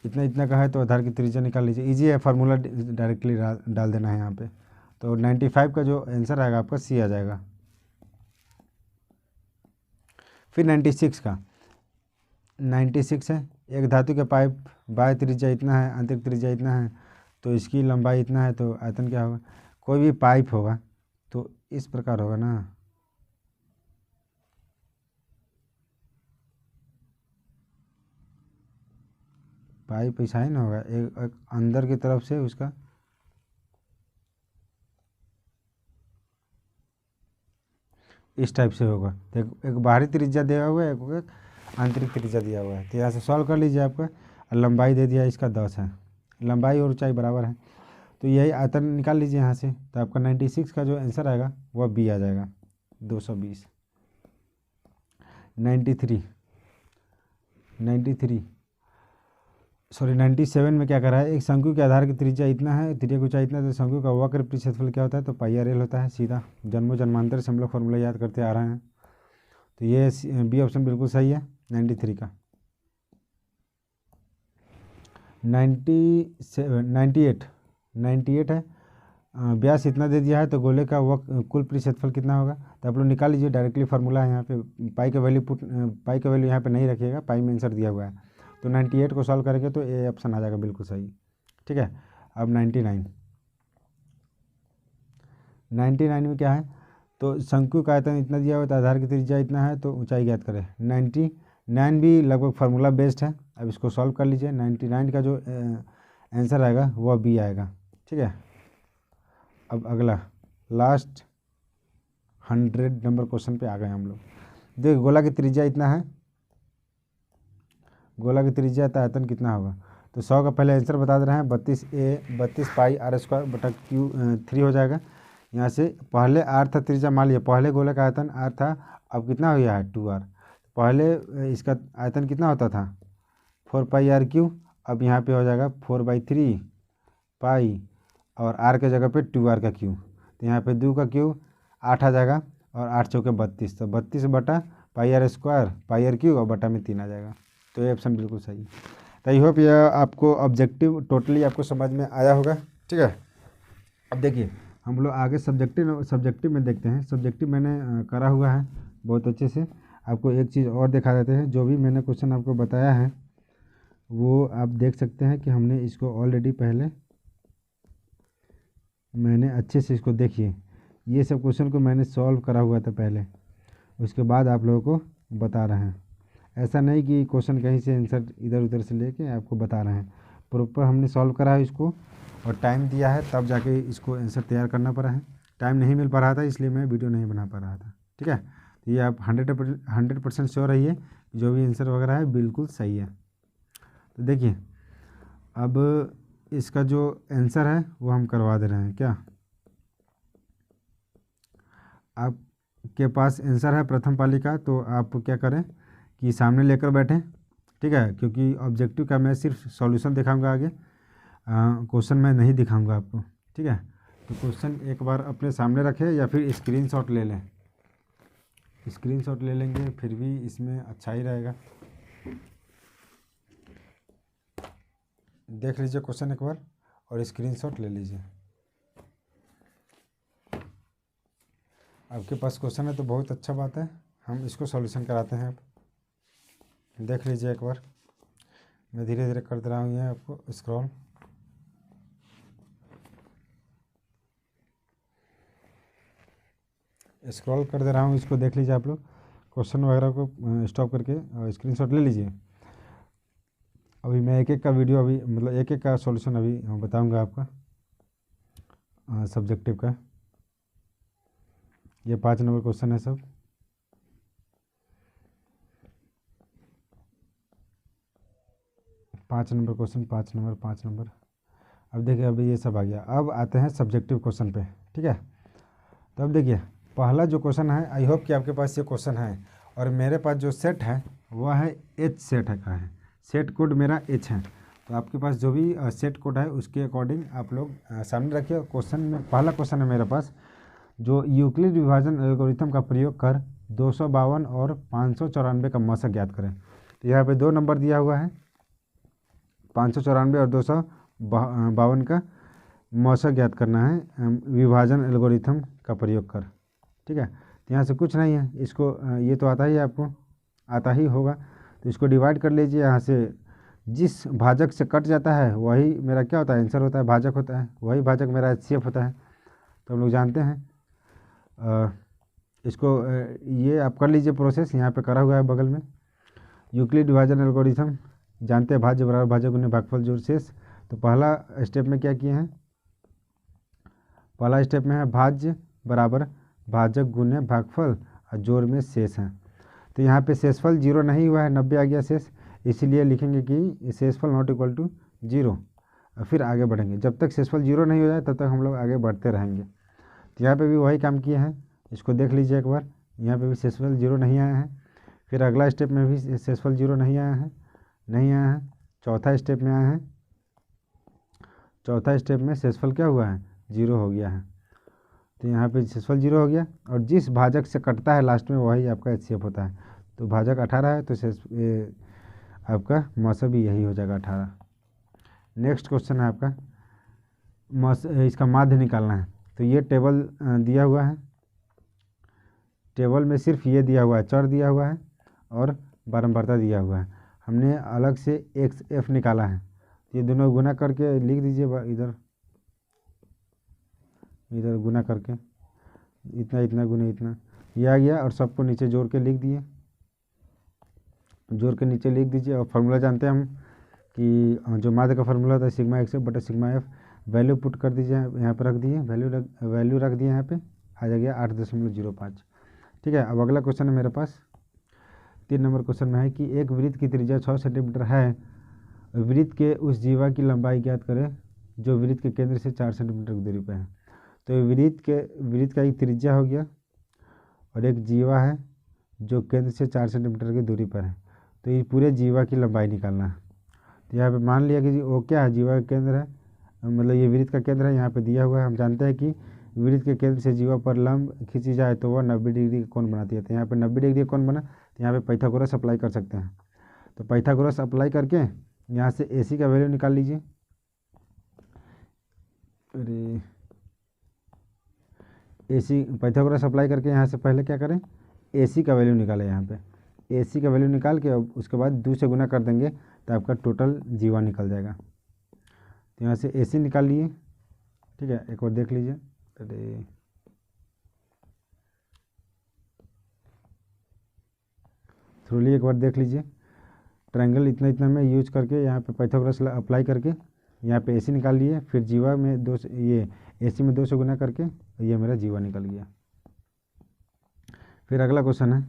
इतना इतना का है तो आधार की त्रिज्या निकाल लीजिए, इजी है, फार्मूला डायरेक्टली डाल देना है यहाँ पे। तो 95 का जो आंसर आएगा आपका सी आ जाएगा। फिर 96 का, 96 है, एक धातु के पाइप बाह्य त्रिज्या इतना है, आंतरिक त्रिज्या इतना है, तो इसकी लंबाई इतना है, तो आयतन क्या होगा। कोई भी पाइप होगा तो इस प्रकार होगा ना, पाइप ऐसा ही ना होगा, एक अंदर की तरफ से उसका इस टाइप से होगा। तो एक बाहरी त्रिज्या दिया हुआ है, एक आंतरिक त्रिज्या दिया हुआ है। तो यहाँ से सॉल्व कर लीजिए आपका, लंबाई दे दिया इसका 10 है, लंबाई और ऊंचाई बराबर है, तो यही आयतन निकाल लीजिए यहाँ से। तो आपका 96 का जो आंसर आएगा वह बी आ जाएगा, 220। 97 में क्या करा है, एक शंकु के आधार की त्रिज्या इतना है, त्रिज्या की ऊंचाई इतना, तो शंकु का वक्र क्षेत्रफल क्या होता है, तो पाई आर एल होता है। सीधा जन्मों जन्मांतर से हम लोग फॉर्मूला याद करते आ रहे हैं, तो ये बी ऑप्शन बिल्कुल सही है 93 का। 98 है, व्यास इतना दे दिया है, तो गोले का कुल क्षेत्रफल कितना होगा, तो आप लोग निकाल लीजिए, डायरेक्टली फार्मूला है यहाँ पे। पाई का वैल्यू पाई का वैल्यू यहाँ पे नहीं रखिएगा, पाई में आंसर दिया हुआ है। तो 98 को सॉल्व करेंगे तो ए ऑप्शन आ जाएगा बिल्कुल सही, ठीक है। अब 99 में क्या है, तो शंकु का आयतन इतना दिया हुआ है, तो आधार की त्रिज्या इतना है, तो ऊंचाई ज्ञात करें। 99 भी लगभग फार्मूला बेस्ड है, अब इसको सॉल्व कर लीजिए। 99 का जो आंसर आएगा वह बी आएगा, ठीक है। अब अगला लास्ट 100 नंबर क्वेश्चन पे आ गए हम लोग। देखिए गोला की त्रिज्या इतना है, गोला की त्रिज्या तो आयतन कितना होगा, तो 100 का पहले आंसर बता दे रहे हैं, 32 पाई आर स्क्वायर बटा क्यू 3 हो जाएगा। यहाँ से पहले आर था त्रिज्या, मान लिया पहले गोले का आयतन आर था, अब कितना हो गया है 2r। पहले इसका आयतन कितना होता था 4 पाई आर क्यू, अब यहाँ पे हो जाएगा 4/3 पाई, और आर के जगह पे 2r का क्यू, तो यहाँ पे 2 का क्यू 8 आ जाएगा, और 8 चौके 32, तो 32 बटा pi R square pi R Q और बटा में 3 आ जाएगा। तो ये ऑप्शन बिल्कुल सही है। तो आई होप यह आपको ऑब्जेक्टिव टोटली आपको समझ में आया होगा, ठीक है। अब देखिए हम लोग आगे सब्जेक्टिव में देखते हैं। सब्जेक्टिव मैंने करा हुआ है बहुत अच्छे से। आपको एक चीज़ और दिखा देते हैं, जो भी मैंने क्वेश्चन आपको बताया है वो आप देख सकते हैं कि हमने इसको ऑलरेडी पहले मैंने अच्छे से इसको देखिए, ये सब क्वेश्चन को मैंने सॉल्व करा हुआ था पहले, उसके बाद आप लोगों को बता रहे हैं। ऐसा नहीं कि क्वेश्चन कहीं से आंसर इधर उधर से लेके आपको बता रहे हैं, प्रॉपर हमने सॉल्व करा है इसको, और टाइम दिया है तब जाके इसको आंसर तैयार करना पड़ा है। टाइम नहीं मिल पा रहा था इसलिए मैं वीडियो नहीं बना पा रहा था, ठीक है। तो ये आप 100% श्योर रहिए, जो भी आंसर वगैरह है बिल्कुल सही है। तो देखिए अब इसका जो आंसर है वो हम करवा दे रहे हैं। क्या आपके पास आंसर है प्रथम पाली का, तो आप क्या करें कि सामने लेकर बैठें, ठीक है, क्योंकि ऑब्जेक्टिव का मैं सिर्फ सॉल्यूशन दिखाऊंगा, आगे क्वेश्चन मैं नहीं दिखाऊंगा आपको, ठीक है। तो क्वेश्चन एक बार अपने सामने रखें या फिर स्क्रीनशॉट ले लें, स्क्रीनशॉट ले लेंगे फिर भी इसमें अच्छा ही रहेगा। देख लीजिए क्वेश्चन एक बार और स्क्रीनशॉट ले लीजिए। आपके पास क्वेश्चन है तो बहुत अच्छा बात है, हम इसको सॉल्यूशन कराते हैं। आप देख लीजिए एक बार, मैं धीरे धीरे कर दे रहा हूँ ये आपको स्क्रॉल। स्क्रॉल कर दे रहा हूँ, इसको देख लीजिए आप लोग। क्वेश्चन वगैरह को स्टॉप करके स्क्रीनशॉट ले लीजिए। अभी मैं एक एक का वीडियो अभी मतलब एक एक का सॉल्यूशन अभी बताऊंगा आपका सब्जेक्टिव का। ये 5 नंबर क्वेश्चन है सब। पाँच नंबर क्वेश्चन, 5 नंबर। अब देखिए अभी ये सब आ गया। अब आते हैं सब्जेक्टिव क्वेश्चन पे, ठीक है। तो अब देखिए पहला जो क्वेश्चन है, आई होप कि आपके पास ये क्वेश्चन है, और मेरे पास जो सेट है वह है एच सेट है का है, सेट कोड मेरा एच है। तो आपके पास जो भी सेट कोड है उसके अकॉर्डिंग आप लोग सामने रखिए। क्वेश्चन में पहला क्वेश्चन है मेरे पास, जो यूक्लिड विभाजन एल्गोरिथम का प्रयोग कर 252 और 594 का मशक ज्ञात करें। तो यहाँ पे 2 नंबर दिया हुआ है, 594 और 252 का मशक ज्ञात करना है विभाजन एल्गोरिथम का प्रयोग कर, ठीक है। तो यहाँ से कुछ नहीं है, इसको ये तो आता ही है, आपको आता ही होगा। तो इसको डिवाइड कर लीजिए। यहाँ से जिस भाजक से कट जाता है वही मेरा क्या होता है, आंसर होता है, भाजक होता है, वही भाजक मेरा एचसीएफ होता है। तो हम लोग जानते हैं। इसको ये आप कर लीजिए प्रोसेस, यहाँ पे करा हुआ है बगल में। यूक्लिड विभाजन एल्गोरिथम जानते हैं, भाज्य बराबर भाजक गुने भागफल जोड़ शेष। तो पहला स्टेप में क्या किए हैं, पहला स्टेप में है भाज्य बराबर भाजक गुने भागफल और जोड़ में शेष है। तो यहाँ पे शेषफल 0 नहीं हुआ है, 90 आ गया शेष, इसीलिए लिखेंगे कि शेषफल नॉट इक्वल टू 0। फिर आगे बढ़ेंगे, जब तक शेषफल 0 नहीं हो जाए तब तक हम लोग आगे बढ़ते रहेंगे। तो यहाँ पे भी वही काम किए हैं, इसको देख लीजिए एक बार। यहाँ पे भी शेषफल 0 नहीं आया है। फिर अगला स्टेप में भी शेषफल 0 नहीं आया है। चौथा स्टेप में आया है, चौथा स्टेप में शेषफल क्या हुआ है, 0 हो गया है। तो यहाँ पे शेषफल 0 हो गया, और जिस भाजक से कटता है लास्ट में वही आपका एचसीएफ होता है। तो भाजक 18 है, तो शेष आपका मौसम भी यही हो जाएगा 18। नेक्स्ट क्वेश्चन है आपका इसका माध्य निकालना है। तो ये टेबल दिया हुआ है, टेबल में सिर्फ ये दिया हुआ है, चर दिया हुआ है और बारंबारता दिया हुआ है। हमने अलग से एक्स एफ निकाला है। ये दोनों गुना करके लिख दीजिए, इधर इधर गुना करके, इतना इतना गुना इतना, ये आ गया। और सबको नीचे जोड़ के लिख दिए, जोड़ के नीचे लिख दीजिए। और फार्मूला जानते हैं हम कि जो माध्य का फार्मूला होता है सिग्मा एक्स बटा सिग्मा एफ। वैल्यू पुट कर दीजिए, यहाँ पर रख दिए, वैल्यू रख दिए, यहाँ पे आ जाएगा 8.05, ठीक है। अब अगला क्वेश्चन है मेरे पास 3 नंबर क्वेश्चन में है कि एक वृत्त की त्रिज्या 6 सेंटीमीटर है, वृत्त के उस जीवा की लंबाई ज्ञात करें जो वृत्त के केंद्र से 4 सेंटीमीटर की दूरी पर है। तो वृत्त का एक त्रिज्या हो गया और एक जीवा है जो केंद्र से 4 सेंटीमीटर की दूरी पर है। तो ये पूरे जीवा की लंबाई निकालना है। तो यहाँ पे मान लिया कि वो क्या है, जीवा का केंद्र है, मतलब ये वृत्त का केंद्र है, यहाँ पे दिया हुआ है। हम जानते हैं कि वृत्त के केंद्र से जीवा पर लंब खींची जाए तो वह 90 डिग्री का कोण बनाती है। तो यहाँ पे 90 डिग्री का कोण बना, तो यहाँ पे पाइथागोरस अप्लाई कर सकते हैं। तो पाइथागोरस अप्लाई करके यहाँ से AC का वैल्यू निकाल लीजिए। अरे AC पाइथागोरस अप्लाई करके यहाँ से पहले क्या करें, AC का वैल्यू निकालें। यहाँ पे AC का वैल्यू निकाल के उसके बाद 2 से गुना कर देंगे तो आपका टोटल जीवा निकल जाएगा। तो यहाँ से AC निकाल लिए, ठीक है। एक बार देख लीजिए, अरे थ्रूली एक बार देख लीजिए। ट्रायंगल इतना इतना में यूज करके यहाँ पे पाइथागोरस अप्लाई करके यहाँ पे AC निकाल लिए, फिर जीवा में 2 से ये AC में 2 से गुना करके ये मेरा जीवा निकल गया। फिर अगला क्वेश्चन है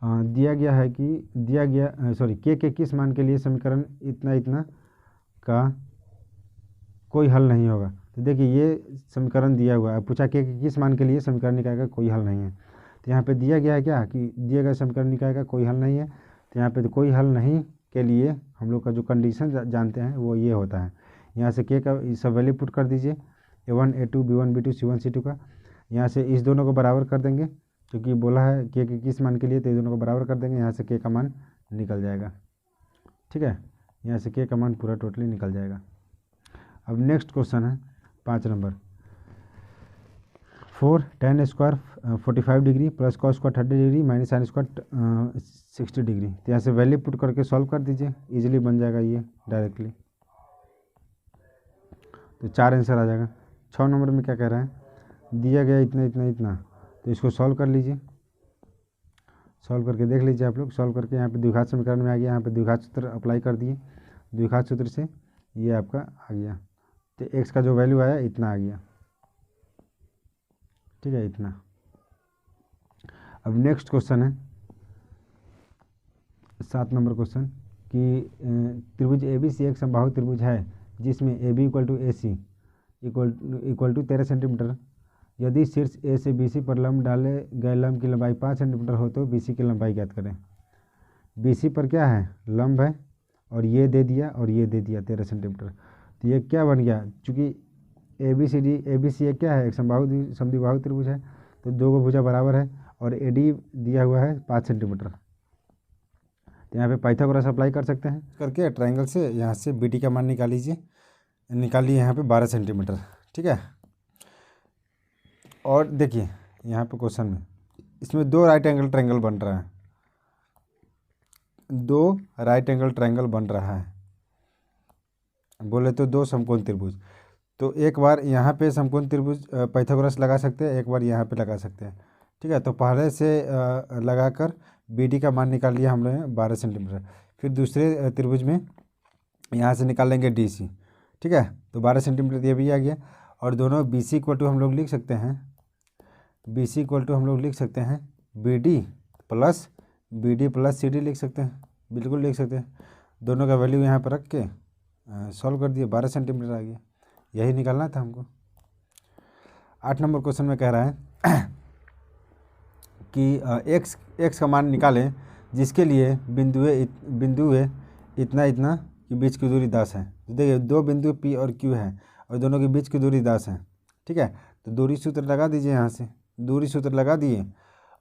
दिया गया है कि के किस मान के लिए समीकरण इतना इतना का कोई हल नहीं होगा। तो देखिए ये समीकरण दिया हुआ है, पूछा के किस मान के लिए समीकरण निकाय का कोई हल नहीं है। तो यहाँ पे दिया गया है क्या कि दिए गए समीकरण निकाय का कोई हल नहीं है। तो यहाँ पे तो कोई हल नहीं के लिए हम लोग का जो कंडीशन जानते हैं वो ये होता है। यहाँ से के का सब वैल्यू पुट कर दीजिए, A1 A2 B1 B2 C1 C2 का। यहाँ से इस दोनों को बराबर कर देंगे, क्योंकि बोला है के किस मान के लिए, तो ये दोनों को बराबर कर देंगे। यहाँ से के का मान निकल जाएगा, ठीक है। यहाँ से के का मान पूरा टोटली निकल जाएगा। अब नेक्स्ट क्वेश्चन है 5 number, 4 tan square 45 degree plus cos square 30 degree minus sine square 60 degree. तो यहाँ से वैल्यू पुट करके सॉल्व कर दीजिए, इजीली बन जाएगा ये डायरेक्टली। तो 4 आंसर आ जाएगा। 6 नंबर में क्या कह रहा है, दिया गया इतना इतना इतना, तो इसको सॉल्व कर लीजिए। सॉल्व करके देख लीजिए आप लोग। सॉल्व करके यहाँ पे द्विघात समीकरण में आ गया, यहाँ पे द्विघात सूत्र अप्लाई कर दिए। द्विघात सूत्र से ये आपका आ गया, तो एक्स का जो वैल्यू आया इतना आ गया, ठीक है, इतना। अब नेक्स्ट क्वेश्चन है 7 नंबर क्वेश्चन कि त्रिभुज ए बी सी एक समबाहु त्रिभुज है जिसमें A B equal to A C equal to 13 centimetre. यदि शीर्ष ए से बी सी पर लंब डाले गए लंब की लंबाई 5 सेंटीमीटर हो तो बी सी की लंबाई ज्ञात करें। बी सी पर क्या है, लंब है, और ये दे दिया और ये दे दिया 13 सेंटीमीटर। तो ये क्या बन गया, चूँकि ए बी सी एक क्या है, एक समद्विबाहु त्रिभुज है, तो दो को भुजा बराबर है, और ए डी दिया हुआ है 5 सेंटीमीटर। तो यहाँ पे पाइथागोरस अप्लाई कर सकते हैं करके ट्रायंगल से यहाँ से बी डी का मान निकालिए यहाँ पे 12 सेंटीमीटर, ठीक है। और देखिए यहाँ पे क्वेश्चन में इसमें 2 राइट एंगल ट्रायंगल बन रहा है, 2 राइट एंगल ट्रायंगल बन रहा है, बोले तो 2 समकोण त्रिभुज। तो एक बार यहाँ पे समकोण त्रिभुज पाइथागोरस लगा सकते हैं, एक बार यहाँ पे लगा सकते हैं, ठीक है। तो पहले से लगाकर बी डी का मान निकाल लिया हम लोग 12 सेंटीमीटर। फिर दूसरे त्रिभुज में यहाँ से निकाल लेंगे डी सी, ठीक है। तो 12 सेंटीमीटर ये भी आ गया। और दोनों बी सी इक्वल टू हम लोग लिख सकते हैं, बी सी इक्वल टू हम लोग लिख सकते हैं B D plus C D लिख सकते हैं, बिल्कुल लिख सकते हैं। दोनों का वैल्यू यहाँ पर रख के सॉल्व कर दिए, 12 सेंटीमीटर आ गया। यही निकालना था हमको। 8 नंबर क्वेश्चन में कह रहा है कि एक्स का मान निकालें जिसके लिए बिंदु ए इतना इतना के बीच की दूरी 10 है। तो देखिए 2 बिंदु P और Q है और दोनों के बीच की दूरी 10 है, ठीक है। तो दूरी सूत्र लगा दीजिए, यहाँ से दूरी सूत्र लगा दिए,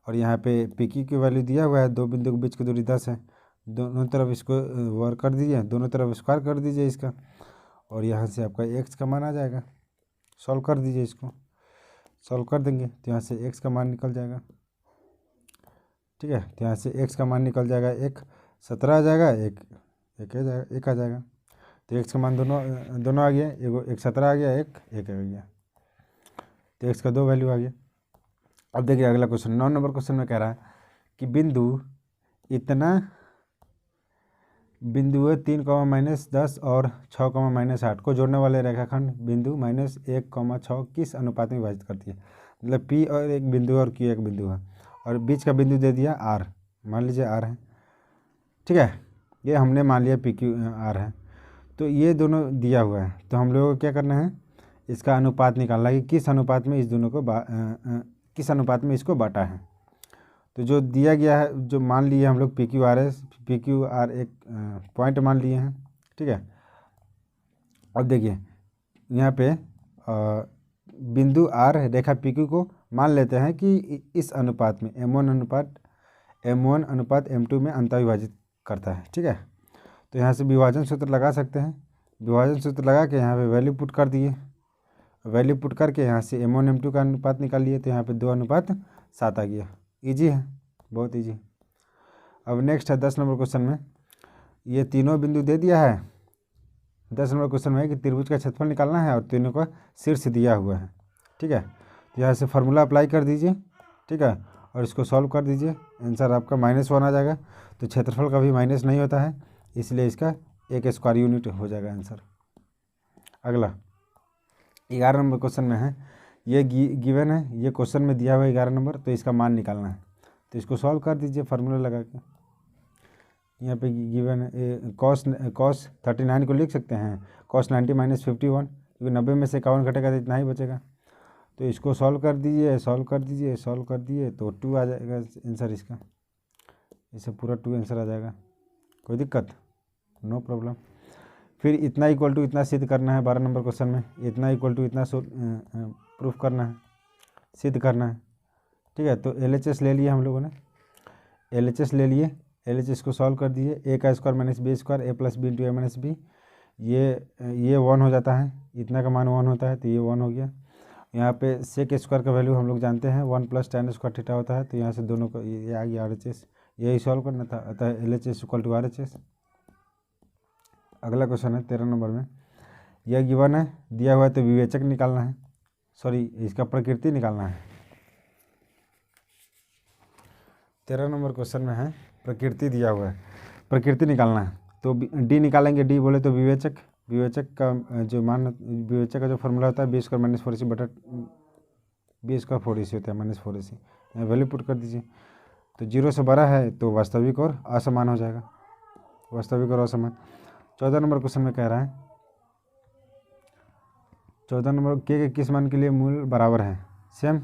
और यहाँ पे पी क्यू की वैल्यू दिया हुआ है, 2 बिंदु के बीच की दूरी 10 है। दोनों तरफ इसको वर्क कर दीजिए, दोनों तरफ स्क्वायर कर दीजिए इसका, और यहाँ से आपका एक्स का मान आ जाएगा। सॉल्व कर दीजिए, इसको सॉल्व कर देंगे तो यहाँ से एक्स का मान निकल जाएगा, ठीक है। तो यहाँ से एक्स का मान निकल जाएगा, 17 आ जाएगा, एक आ जाएगा। तो एक्स का मान दोनों आ गया, एक 17 आ गया, एक आ गया। तो एक्स का 2 वैल्यू आ गया। अब देखिए अगला क्वेश्चन 9 नंबर क्वेश्चन में कह रहा है कि बिंदु 3, -10 और 6, -8 को जोड़ने वाले रेखाखंड बिंदु -1, 6 किस अनुपात में विभाजित करती है। मतलब P और एक बिंदु और Q एक बिंदु है, और बीच का बिंदु दे दिया R, मान लीजिए R है, ठीक है। ये हमने मान लिया PQ R है। तो ये दोनों दिया हुआ है, तो हम लोगों को क्या करना है, इसका अनुपात निकालना है कि किस अनुपात में इस दोनों को किस अनुपात में इसको बांटा है। तो जो दिया गया है, जो मान लिए हम लोग PQ R एक पॉइंट मान लिए हैं, ठीक है। अब देखिए यहाँ पे बिंदु R रेखा PQ को मान लेते हैं कि इस अनुपात में M1 अनुपात M2 में अंतःविभाजित करता है, ठीक है। तो यहाँ से विभाजन सूत्र लगा सकते हैं। विभाजन सूत्र लगा के यहाँ पे वैल्यू पुट कर दिए, वैल्यू पुट करके यहाँ से M1 M2 का अनुपात निकाल लिए, तो यहाँ पे 2:7 आ गया। इजी है, बहुत इजी। अब नेक्स्ट है 10 नंबर क्वेश्चन में, ये तीनों बिंदु दे दिया है। 10 नंबर क्वेश्चन में है कि त्रिभुज का क्षेत्रफल निकालना है और तीनों का शीर्ष दिया हुआ है, ठीक है। तो यहाँ से फार्मूला अप्लाई कर दीजिए, ठीक है, और इसको सॉल्व कर दीजिए। आंसर आपका -1 आ जाएगा। तो क्षेत्रफल का भी माइनस नहीं होता है, इसलिए इसका 1 स्क्वायर यूनिट हो जाएगा आंसर। अगला 11 नंबर क्वेश्चन में है, ये गिवन है, ये क्वेश्चन में दिया हुआ है 11 नंबर, तो इसका मान निकालना है। तो इसको सॉल्व कर दीजिए फार्मूला लगा के। यहाँ पे गिवन है कॉस 39 को लिख सकते हैं cos 90 - 51, क्योंकि 90 में से 51 घटेगा तो इतना ही बचेगा। तो इसको सॉल्व कर दीजिए, सॉल्व कर दिए तो 2 आ जाएगा आंसर इसका। इससे पूरा 2 आंसर आ जाएगा, कोई दिक्कत, नो प्रॉब्लम। फिर इतना इक्वल टू इतना सिद्ध करना है 12 नंबर क्वेश्चन में, इतना इक्वल टू इतना प्रूफ करना है, सिद्ध करना है, ठीक है। तो LHS ले लिए हम लोगों ने, LHS ले लिए, LHS को सॉल्व कर दिए। A² - B² A + B × A - B, ये 1 हो जाता है, इतना का मान 1 होता है, तो ये 1 हो गया। यहाँ पे सेक स्क्वायर का वैल्यू हम लोग जानते हैं 1 + tan स्क्वायर थीटा होता है। तो यहाँ से दोनों को ये आ गया RHS, यही सॉल्व करना था। अतः LHS = RHS। अगला क्वेश्चन है 13 नंबर में, यह गिवन है, दिया हुआ है तो विवेचक निकालना है, सॉरी इसका प्रकृति निकालना है। 13 नंबर क्वेश्चन में है प्रकृति दिया हुआ है, प्रकृति निकालना है। तो डी निकालेंगे। डी बोले तो विवेचक, विवेचक का जो मान, विवेचक का जो फॉर्मूला होता है b² - 4ac बटा b² 4ac होता है -4ac। यहाँ वैल्यू पुट कर दीजिए। तो 0 से बड़ा है तो वास्तविक और असमान हो जाएगा, वास्तविक और असमान। 14 नंबर क्वेश्चन में कह रहा है, 14 नंबर के किस मान के लिए मूल बराबर है। सेम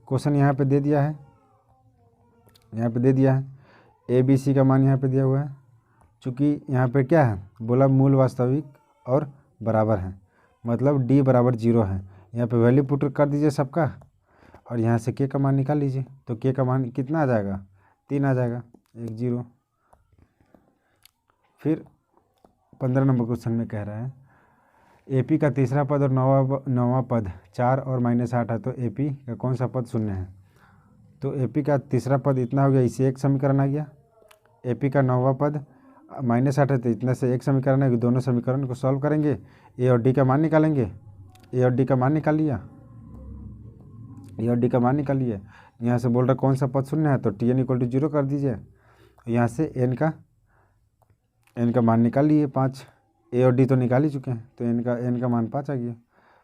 क्वेश्चन यहाँ पे दे दिया है, यहाँ पे दे दिया है ABC का मान यहाँ पे दिया हुआ है। चूँकि यहाँ पे क्या है, बोला मूल वास्तविक और बराबर है, मतलब D = 0 है। यहाँ पे वैल्यू पुट कर दीजिए सबका और यहाँ से K का मान निकाल लीजिए। तो K का मान कितना आ जाएगा, 3 आ जाएगा, 1 0। फिर 15 नंबर क्वेश्चन में कह रहा है AP का तीसरा पद और नौवां पद 4 और -8 है, तो AP का कौन सा पद शून्य है। तो AP का तीसरा पद इतना हो गया, इसे एक समीकरण आ गया। AP का नौवां पद -8 है तो इतना से एक समीकरण है कि दोनों समीकरण को सॉल्व करेंगे, A और D का मान निकालेंगे। A और D का मान निकाल लिया, A और D का मान निकाल लिया। यहाँ से बोल रहा कौन सा पद शून्य है, तो TN = 0 कर दीजिए। यहाँ से N का मान निकाल लिए 5। A और D तो निकाल ही चुके हैं, तो N का मान 5 आ गया,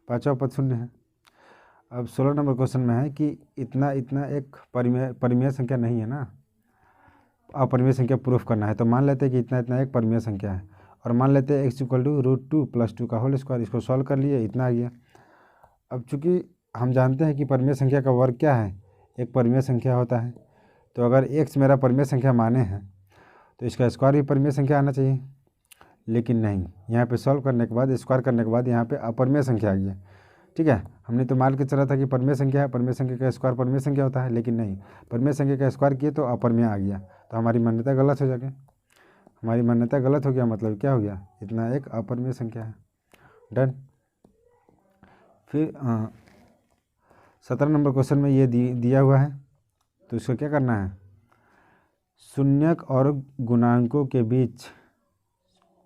पाँचवा पद शून्य है। अब 16 नंबर क्वेश्चन में है कि इतना एक परिमेय संख्या नहीं है ना, अपरिमेय संख्या प्रूफ करना है। तो मान लेते हैं कि इतना एक परिमेय संख्या है और मान लेते हैं x = √2 + 2 का होल स्क्वायर। इसको सॉल्व कर लिए, इतना आ गया। अब चूँकि हम जानते हैं कि परिमेय संख्या का वर्ग क्या है, एक परिमेय संख्या होता है। तो अगर x मेरा परिमेय संख्या माने हैं तो इसका स्क्वायर भी परिमेय संख्या आना चाहिए, लेकिन नहीं। यहाँ पे सॉल्व करने के बाद, स्क्वायर करने के बाद यहाँ पे अपरिमेय संख्या आ गया। ठीक है, हमने तो मान के चला था कि परिमेय संख्या है, परिमेय संख्या का स्क्वायर परिमेय संख्या होता है, लेकिन नहीं, परिमेय संख्या का स्क्वायर किए तो अपरिमेय आ गया। तो हमारी मान्यता गलत हो जाएगी, हमारी मान्यता गलत हो गया, मतलब क्या हो गया, इतना एक अपरिमेय संख्या है। डन। फिर 17 नंबर क्वेश्चन में ये दिया हुआ है, तो इसको क्या करना है, शून्यक और गुणांकों के बीच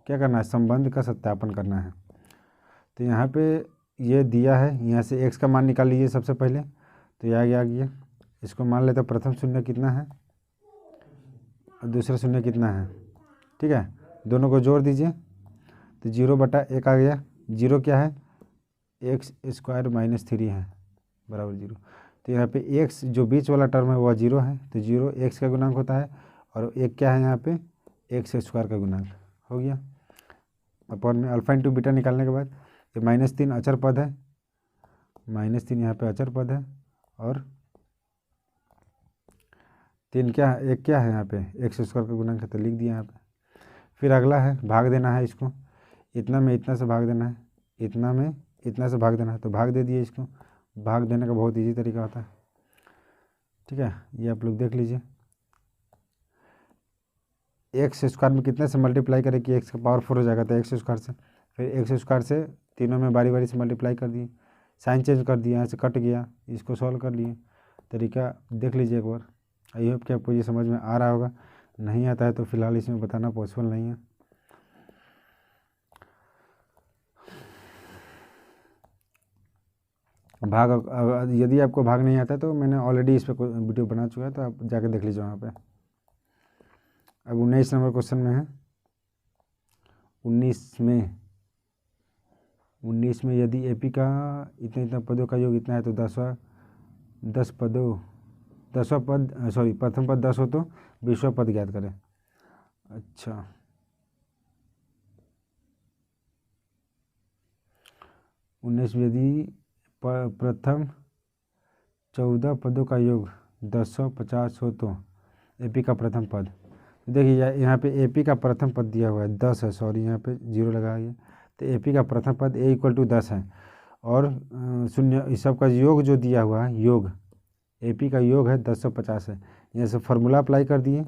क्या करना है, संबंध का सत्यापन करना है। तो यहाँ पे ये दिया है, यहाँ से x का मान निकाल लीजिए सबसे पहले। तो ये आ गया, इसको मान लेते प्रथम शून्य कितना है और दूसरा शून्य कितना है। ठीक है, दोनों को जोड़ दीजिए तो 0/1 आ गया। 0 क्या है, x² - 3 है बराबर 0। तो यहाँ पे x जो बीच वाला टर्म है वह 0 है, तो 0 x का गुणांक होता है और 1 क्या है यहाँ पे, x² का गुणांक हो गया। अपॉन में अल्फा × बीटा निकालने के बाद ये -3 अचर पद है, -3 यहाँ पे अचर पद है और 3 क्या है, 1 क्या है यहाँ पे, x² का गुणांक है, तो लिख दिया यहाँ पे। फिर अगला है भाग देना है इसको, इतना में इतना से भाग देना है, इतना में इतना से भाग देना है, तो भाग दे दिए इसको। भाग देने का बहुत ईजी तरीका होता है। ठीक है, ये आप लोग देख लीजिए। x² में कितने से मल्टीप्लाई करें कि x का पावर 4 हो जाएगा, तो x² से, फिर x² से तीनों में बारी बारी से मल्टीप्लाई कर दिए, साइन चेंज कर दिया, यहाँ से कट गया, इसको सॉल्व कर लिए। तरीका देख लीजिए एक बार। आई होप कि आपको ये समझ में आ रहा होगा, नहीं आता है तो फिलहाल इसमें बताना पॉसिबल नहीं है। भाग, यदि आपको भाग नहीं आता तो मैंने ऑलरेडी इस पर वीडियो बना चुका है, तो आप जाकर देख लीजिए वहाँ पे। अब 19 नंबर क्वेश्चन में है, 19 में यदि AP का इतना पदों का योग इतना है तो 10 पदों, 10वां पद, सॉरी प्रथम पद 10 हो तो 20वां पद ज्ञात करें। अच्छा, उन्नीस में यदि प्रथम 14 पदों का योग 1050 हो तो AP का प्रथम पद, देखिए यहाँ पे AP का प्रथम पद दिया हुआ है 10 है, सॉरी यहाँ पे 0 लगा गया। तो AP का प्रथम पद A = 10 है और शून्य, इस सब का योग जो दिया हुआ है, योग AP का योग है 1050 है। यहाँ से फार्मूला अप्लाई कर दिए,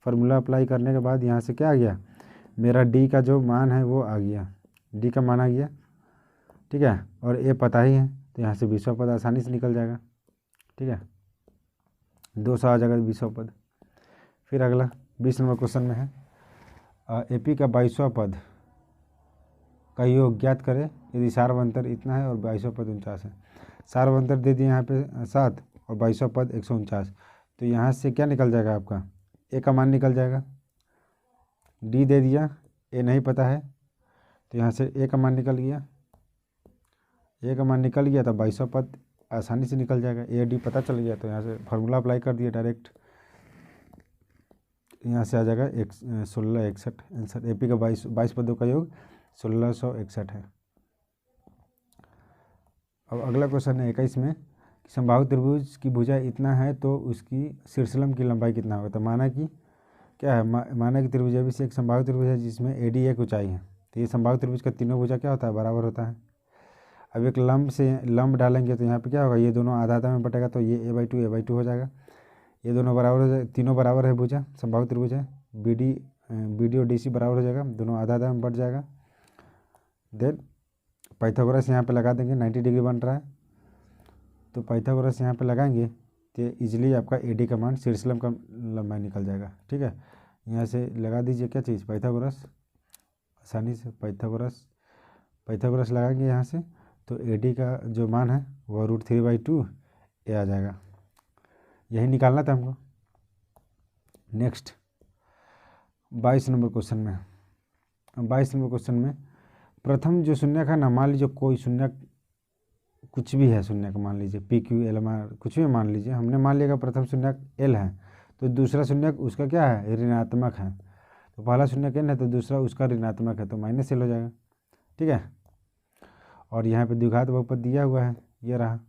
फार्मूला अप्लाई करने के बाद यहाँ से क्या आ गया, मेरा D का जो मान है वो आ गया, D का मान आ गया। ठीक है, और A पता ही है तो यहाँ से 20वां पद आसानी से निकल जाएगा। ठीक है, 200 आ जाएगा 20वां पद। फिर अगला 20 नंबर क्वेश्चन में है एपी का 22वां पद का योग ज्ञात करें यदि सार्वंतर इतना है और 22वां पद 49 है। सार्वंतर दे दिए यहाँ पे 7 और 22वां पद 149। तो यहाँ से क्या निकल जाएगा आपका, ए का मान निकल जाएगा। डी दे दिया, ए नहीं पता है, तो यहाँ से ए का मान निकल गया। ए का मान निकल गया तो 22वां पद आसानी से निकल जाएगा। ए डी पता चल गया तो यहाँ से फार्मूला अप्लाई कर दिया डायरेक्ट, यहाँ से आ जाएगा 1661 आंसर। एपी का 22 पदों का योग 1661 है। अब अगला क्वेश्चन है 21 में, समबाहु त्रिभुज की भुजा इतना है तो उसकी शीर्षलंब की लंबाई कितना होगा। तो माना कि क्या है, माना कि त्रिभुजाबी से एक समबाहु त्रिभुज है जिसमें एडी एक ऊंचाई है। तो ये समबाहु त्रिभुज का तीनों भुजा क्या होता है, बराबर होता है। अब एक लंब से लंब डालेंगे तो यहाँ पे क्या होगा, ये दोनों आधा आधा में बटेगा तो ये a/2 हो जाएगा। ये दोनों बराबर हो जाए, तीनों बराबर है भुजा, समबाहु त्रिभुज है। BD और DC बराबर हो जाएगा, दोनों आधा आधा में बढ़ जाएगा। देन पाइथागोरस यहाँ पे लगा देंगे, 90 डिग्री बन रहा है तो पाइथागोरस यहाँ पे लगाएंगे तो इजीली आपका AD का मान शीर्षलंब का लंबाई निकल जाएगा। ठीक है, यहाँ से लगा दीजिए क्या चीज़, पाइथागोरस, आसानी से पाइथागोरस लगाएंगे यहाँ से तो AD का जो मान है वो √3/2 ये आ जाएगा। यही निकालना था हमको। नेक्स्ट 22 नंबर क्वेश्चन में, 22 नंबर क्वेश्चन में प्रथम जो शून्यक है ना, मान लीजिए कोई शून्यक कुछ भी है, शून्यक मान लीजिए PQLMR कुछ भी मान लीजिए, हमने मान लिया प्रथम शून्यक L है तो दूसरा शून्यक उसका क्या है, ऋणात्मक है। तो पहला शून्यक N है तो दूसरा उसका ऋणात्मक है तो -L हो जाएगा। ठीक है, और यहाँ पे द्विघात बहुपद दिया हुआ है, ये रहा।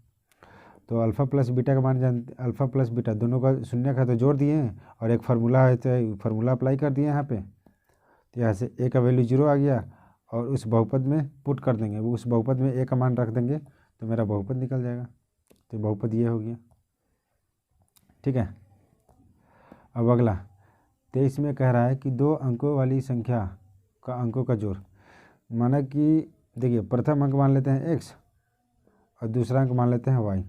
तो अल्फ़ा प्लस बीटा का मान जानते, अल्फ़ा प्लस बीटा दोनों का शून्यक है तो जोड़ दिए हैं और एक फार्मूला है तो फार्मूला अप्लाई कर दिए यहाँ पे। तो यहाँ से ए का वैल्यू 0 आ गया और उस बहुपद में पुट कर देंगे, वो उस बहुपद में ए का मान रख देंगे तो मेरा बहुपद निकल जाएगा। तो बहुपद ये हो गया। ठीक है, अब अगला 23 में कह रहा है कि 2 अंकों वाली संख्या का अंकों का जोड़। माना कि देखिए प्रथम अंक मान लेते हैं x और दूसरा अंक मान लेते हैं y,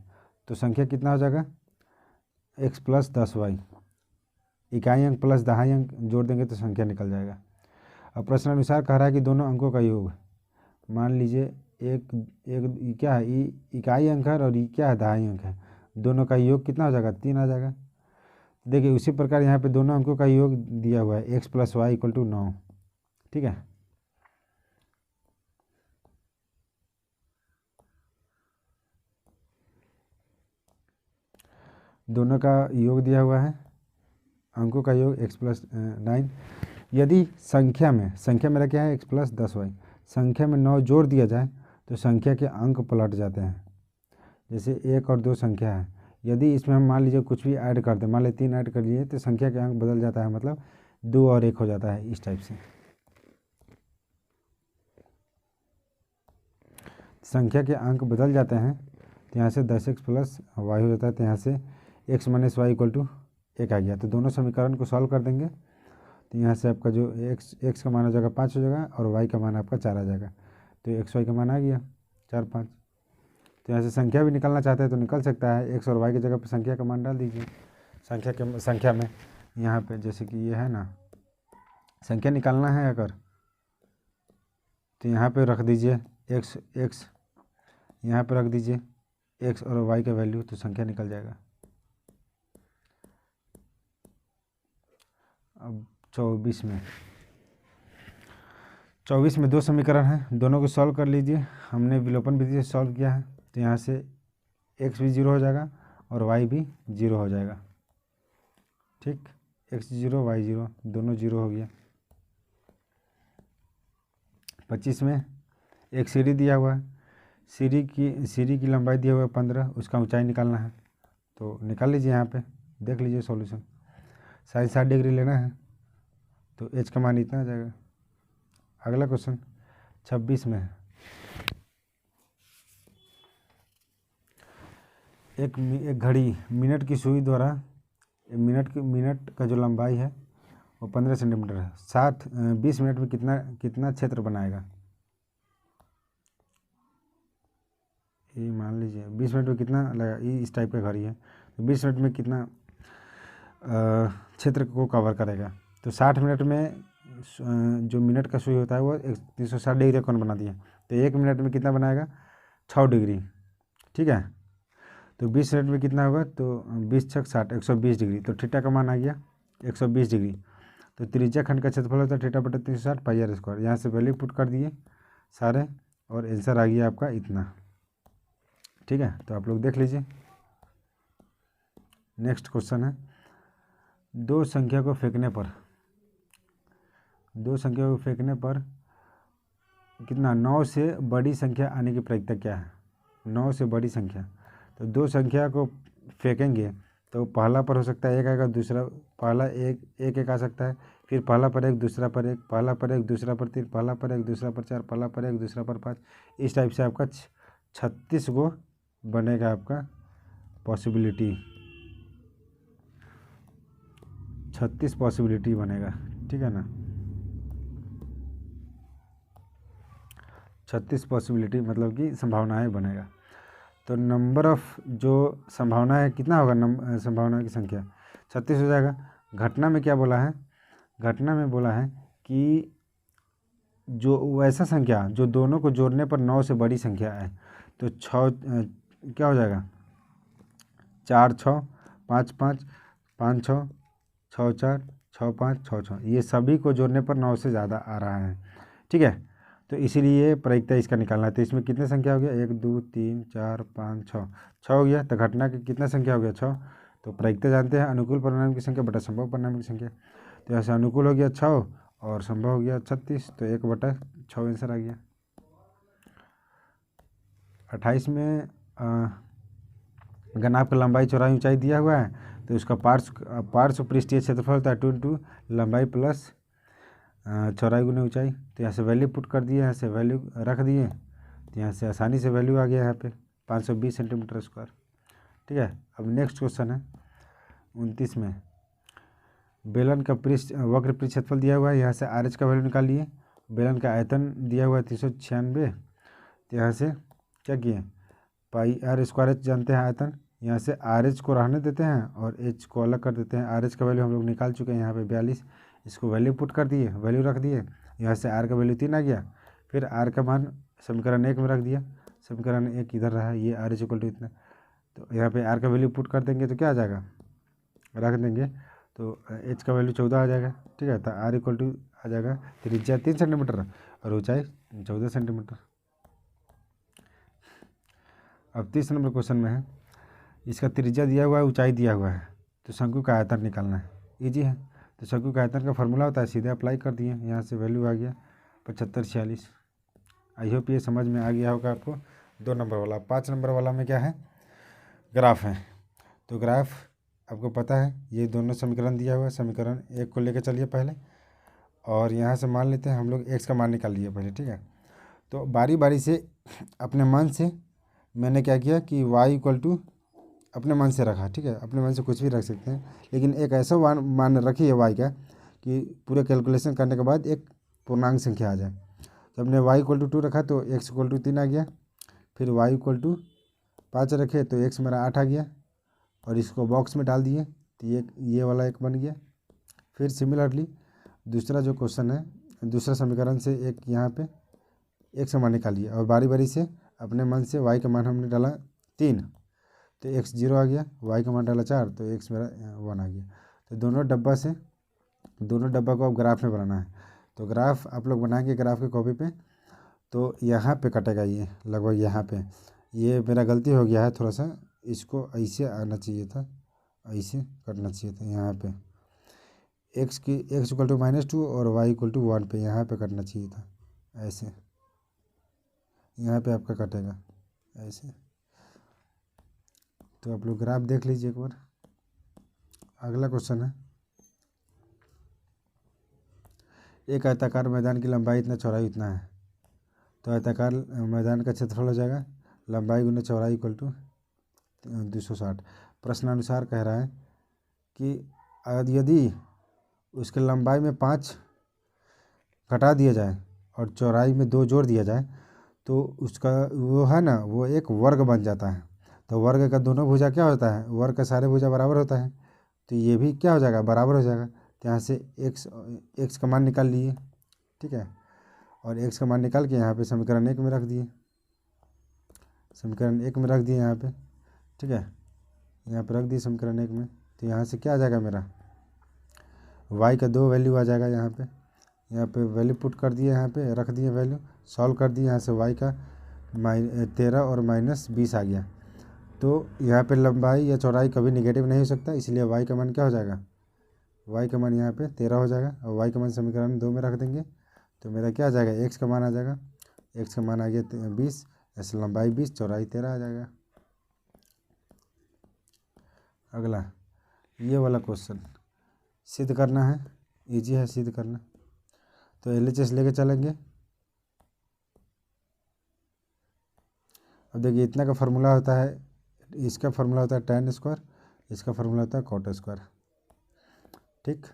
तो संख्या कितना हो जाएगा, x + 10y। इकाई अंक प्लस दहाई अंक जोड़ देंगे तो संख्या निकल जाएगा। अब प्रश्नानुसार कह रहा है कि दोनों अंकों का योग, मान लीजिए एक क्या है, इकाई अंक है और क्या है, दहाई अंक है, दोनों का योग कितना हो जाएगा, 3 आ जाएगा। देखिए उसी प्रकार यहाँ पे दोनों अंकों का योग दिया हुआ है x + y = 9। ठीक है, दोनों का योग दिया हुआ है, अंकों का योग x + 9। यदि संख्या मेरा क्या है, x + 10y, संख्या में 9 जोड़ दिया जाए तो संख्या के अंक पलट जाते हैं। जैसे 1 और 2 संख्या है, यदि इसमें हम मान लीजिए कुछ भी ऐड कर दें, मान लीजिए 3 ऐड कर लिए तो संख्या के अंक बदल जाता है, मतलब 2 और 1 हो जाता है, इस टाइप से। संख्या के अंक बदल जाते हैं तो यहाँ से 10x + y हो जाता है, तो यहाँ से x - y = 1 आ गया। तो दोनों समीकरण को सॉल्व कर देंगे तो यहाँ से आपका जो x का मान हो जाएगा 5 हो जाएगा और y का मान आपका 4 आ जाएगा। तो x y का मान आ गया 4 5। तो यहाँ से संख्या भी निकालना चाहते हैं तो निकल सकता है, x और y की जगह पर संख्या का मान डाल दीजिए। संख्या में यहाँ पे जैसे कि ये है ना, संख्या निकालना है अगर तो यहाँ पे रख दीजिए x, यहाँ पे रख दीजिए x और y का वैल्यू, तो संख्या निकल जाएगा। अब 24 में 2 समीकरण हैं, दोनों को सॉल्व कर लीजिए। हमने विलोपन विधि से सॉल्व किया है तो यहाँ से x भी 0 हो जाएगा और y भी 0 हो जाएगा। ठीक, x 0 y 0 दोनों 0 हो गया। 25 में एक सीढ़ी दिया हुआ है, सीढ़ी की लंबाई दिया हुआ है 15, उसका ऊंचाई निकालना है तो निकाल लीजिए। यहाँ पे देख लीजिए सॉल्यूशन, साइन 60 डिग्री लेना है तो h का मान इतना आ जाएगा। अगला क्वेश्चन 26 में है, एक घड़ी मिनट की सुई द्वारा मिनट का जो लंबाई है वो 15 सेंटीमीटर है, 20 मिनट में कितना क्षेत्र बनाएगा। ये मान लीजिए 20 मिनट में कितना लगा, ये इस टाइप का घड़ी है, तो 20 मिनट में कितना क्षेत्र को कवर करेगा। तो 60 मिनट में जो मिनट का सुई होता है वो 360 डिग्री कोण बना दिया, तो 1 मिनट में कितना बनाएगा 6 डिग्री, ठीक है। तो 20 मिनट में कितना होगा, तो 20 छक 60 120 डिग्री, तो थीटा का मान आ गया 120 डिग्री। तो त्रिज्या खंड का क्षेत्रफल होता है थीटा बटा 360 पाई आर स्क्वायर। यहाँ से वैल्यू पुट कर दिए सारे और आंसर आ गया आपका इतना, ठीक है। तो आप लोग देख लीजिए। नेक्स्ट क्वेश्चन है, दो संख्या को फेंकने पर कितना 9 से बड़ी संख्या आने की प्रायिकता क्या है। 9 से बड़ी संख्या, तो दो संख्या को फेंकेंगे तो पहला पर हो सकता है एक आएगा, दूसरा पहला एक आ सकता है, फिर पहला पर एक, दूसरा पर एक, पहला पर एक, दूसरा पर 3, पहला पर एक, दूसरा पर 4, पहला पर एक, दूसरा पर 5, इस टाइप से आपका 36 गो बनेगा आपका पॉसिबिलिटी, 36 पॉसिबिलिटी बनेगा, ठीक है ना। 36 पॉसिबिलिटी मतलब कि संभावनाएं बनेगा। तो नंबर ऑफ जो संभावना है कितना होगा, संभावना की संख्या 36 हो जाएगा। घटना में क्या बोला है, घटना में बोला है कि जो वैसा संख्या जो दोनों को जोड़ने पर 9 से बड़ी संख्या है, तो 6 क्या हो जाएगा 4 6 5 5 5 6 6 4 6 5 6 6, ये सभी को जोड़ने पर 9 से ज़्यादा आ रहा है, ठीक है। तो इसीलिए प्रायिकता इसका निकालना है। तो इसमें कितने संख्या हो गया 1 2 3 4 5 6 हो गया। तो घटना की कितना संख्या हो गया 6। तो प्रायिकता जानते हैं अनुकूल परिणाम की संख्या बटा संभव परिणाम की संख्या। तो ऐसे अनुकूल हो गया 6 और संभव हो गया 36, तो 1/6 आंसर आ गया। 28 में अगर आपका लंबाई चौड़ाई ऊंचाई दिया हुआ है, तो उसका पार्श्व पृष्ठीय क्षेत्रफल होता है 2 इंटू लंबाई प्लस चौड़ाई गुना ऊंचाई। तो यहाँ से वैल्यू पुट कर दिए, यहाँ से वैल्यू रख दिए, तो यहाँ से आसानी से वैल्यू आ गया यहाँ पे 520 सेंटीमीटर स्क्वायर, ठीक है। अब नेक्स्ट क्वेश्चन है 29 में, बेलन का वक्र पृष्ठ क्षेत्रफल दिया हुआ है, यहाँ से आर एच का वैल्यू निकाल लिए। बेलन का आयतन दिया हुआ है 396, तो यहाँ से क्या किए पाई आर स्क्वायर एच जानते हैं आयतन, यहाँ से आर एच को रहने देते हैं और एच को अलग कर देते हैं। आर एच का वैल्यू हम लोग निकाल चुके हैं यहाँ पे 42, इसको वैल्यू पुट कर दिए, वैल्यू रख दिए, यहाँ से आर का वैल्यू 3 आ गया, फिर आर का मान समीकरण 1 में रख दिया, समीकरण 1 इधर रहा, ये आर एच इक्वल टू इतना, तो यहाँ पे आर का वैल्यू पुट कर देंगे तो क्या आ जाएगा, रख देंगे तो एच का वैल्यू 14 आ जाएगा, ठीक है। तो आर इक्वल टू आ जाएगा त्रिज्या 3 सेंटीमीटर और ऊंचाई 14 सेंटीमीटर। अब 30 नंबर क्वेश्चन में है, इसका त्रिज्या दिया हुआ है, ऊंचाई दिया हुआ है, तो शंकु का आयतन निकालना है, इजी है। तो शंकु का आयतन का फॉर्मूला होता है, सीधे अप्लाई कर दिए, यहाँ से वैल्यू आ गया 75 46। आई होप ये समझ में आ गया होगा आपको। 2 नंबर वाला। 5 नंबर वाला में क्या है, ग्राफ है। तो ग्राफ आपको पता है, ये दोनों समीकरण दिया हुआ है, समीकरण 1 को लेकर चलिए पहले, और यहाँ से मान लेते हैं हम लोग एक्स का मान निकाल लिए पहले, ठीक है। तो बारी बारी से अपने मन से मैंने क्या किया कि वाई इक्वल टू अपने मन से रखा, ठीक है, अपने मन से कुछ भी रख सकते हैं, लेकिन एक ऐसा मान रखी है वाई का कि पूरे कैलकुलेशन करने के बाद एक पूर्णांक संख्या आ जाए। तो हमने वाई इक्वल टू 2 रखा तो एक्स इक्वल टू 3 आ गया, फिर वाई इक्वल टू 5 रखे तो एक्स मेरा 8 आ गया, और इसको बॉक्स में डाल दिए तो ये वाला एक बन गया। फिर सिमिलरली दूसरा जो क्वेश्चन है, दूसरा समीकरण से एक यहाँ पे एक्स का मान निकालिए, और बारी बारी से अपने मन से वाई का मान हमने डाला 3 तो एक्स 0 आ गया, वाई का मान डाला 4 तो एक्स मेरा 1 आ गया। तो दोनों डब्बा को अब ग्राफ में बनाना है। तो ग्राफ आप लोग बनाएंगे ग्राफ के कॉपी पे, तो यहाँ पे कटेगा ये लगभग यहाँ पे, ये मेरा गलती हो गया है थोड़ा सा, इसको ऐसे आना चाहिए था, ऐसे कटना चाहिए था, यहाँ पे एक्स इक्वल टू -2 और वाई इक्वल टू 1 पे यहाँ पे कटना चाहिए था, ऐसे यहाँ पे आपका कटेगा ऐसे। तो आप लोग ग्राफ देख लीजिए एक बार। अगला क्वेश्चन है, एक आयताकार मैदान की लंबाई इतना, चौड़ाई इतना है। तो आयताकार मैदान का क्षेत्रफल हो जाएगा लंबाई गुना चौड़ाई इक्वल टू 260। प्रश्नानुसार कह रहा है कि यदि उसके लंबाई में 5 घटा दिया जाए और चौड़ाई में 2 जोड़ दिया जाए, तो उसका वो है ना, वो एक वर्ग बन जाता है। तो वर्ग का दोनों भुजा क्या होता है, वर्ग का सारे भुजा बराबर होता है। तो ये भी क्या हो जाएगा, बराबर हो जाएगा। तो यहाँ से एक्स का मान निकाल लिए, ठीक है। और एक्स का मान निकाल के यहाँ पे समीकरण 1 में रख दिए, समीकरण 1 में रख दिए यहाँ पे, ठीक है। यहाँ पे रख दिए समीकरण 1 में। तो यहाँ से क्या आ जाएगा मेरा, y का 2 वैल्यू आ जाएगा यहाँ पे वैल्यू पुट कर दिए, यहाँ पे रख दिए वैल्यू, सॉल्व कर दिए। यहाँ से y का 13 और -20 आ गया। तो यहाँ पे लंबाई या चौड़ाई कभी निगेटिव नहीं हो सकता, इसलिए y का मान क्या हो जाएगा, y का मान यहाँ पे 13 हो जाएगा। और y का मान समीकरण 2 में रख देंगे। तो मेरा क्या आ जाएगा, x का मान आ जाएगा, x का मान आ गया 20, ऐसे लंबाई 20 चौड़ाई 13 आ जाएगा। अगला ये वाला क्वेश्चन सिद्ध करना है, इजी है सिद्ध करना। तो LHS लेके चलेंगे। अब देखिए इतना का फार्मूला होता है, इसका फार्मूला होता है tan स्क्वायर, इसका फार्मूला होता है cot स्क्वायर, ठीक।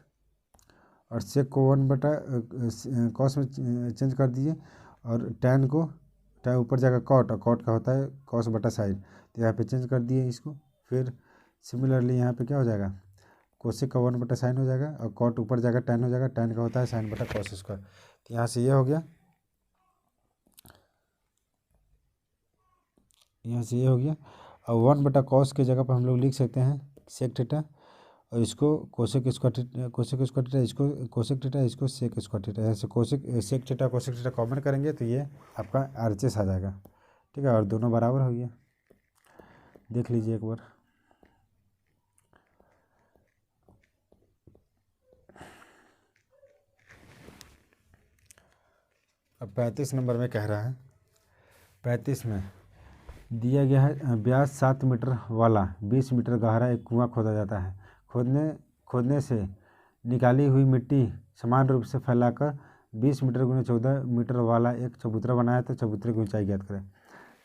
और सेक को 1/, कॉस में चेंज कर दिए, और tan को tan ऊपर जाएगा cot, और cot का होता है cos/sin। तो यहाँ पे चेंज कर दिए इसको। फिर सिमिलरली यहाँ पे क्या हो जाएगा, कोसेक का 1/sin हो जाएगा, और cot ऊपर जाएगा tan हो जाएगा, tan का होता है sin/cos स्क्वायर। तो यहाँ से ये हो गया, यहाँ से ये हो गया। और 1/cos के जगह पर हम लोग लिख सकते हैं सेक थीटा, और इसको कोसेक स्क्वायर थीटा, इसको कोसेक थीटा, इसको सेक स्क्वायर थीटा। ऐसे cosec sec theta cosec theta common करेंगे तो ये आपका RHS आ जाएगा, ठीक है। और दोनों बराबर हो गया, देख लीजिए एक बार। अब 35 नंबर में कह रहा है, 35 में दिया गया है व्यास 7 मीटर वाला 20 मीटर गहरा एक कुआं खोदा जाता है। खोदने से निकाली हुई मिट्टी समान रूप से फैलाकर 20 मीटर गुणे 14 मीटर वाला एक चबूतरा बनाया, तो चबूतरे की ऊंचाई ज्ञात करें।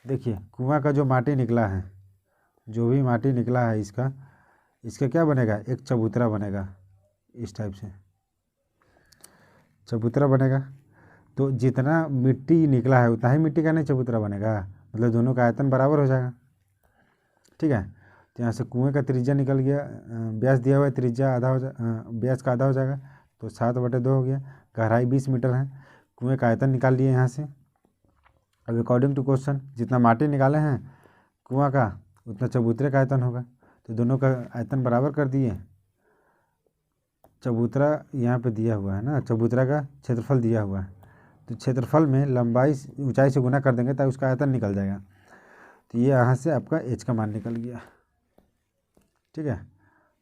देखिए कुआं का जो माटी निकला है, जो भी माटी निकला है इसका क्या बनेगा, एक चबूतरा बनेगा, इस टाइप से चबूतरा बनेगा। तो जितना मिट्टी निकला है उतना ही मिट्टी का नहीं चबूतरा बनेगा, मतलब दोनों का आयतन बराबर हो जाएगा, ठीक है। तो यहाँ से कुएं का त्रिज्या निकल गया, व्यास दिया हुआ है, त्रिज्या आधा हो व्यास का आधा हो जाएगा, तो 7/2 हो गया। गहराई 20 मीटर है, कुएं का आयतन निकाल लिए यहाँ से। अब अकॉर्डिंग टू क्वेश्चन जितना माटी निकाले हैं कुआं का उतना चबूतरे का आयतन होगा, तो दोनों का आयतन बराबर कर दिए। चबूतरा यहाँ पे दिया हुआ है ना, चबूतरा का क्षेत्रफल दिया हुआ है, तो क्षेत्रफल में लंबाई ऊंचाई से गुना कर देंगे ताकि उसका आयतन निकल जाएगा। तो ये यहाँ से आपका h का मान निकल गया, ठीक है।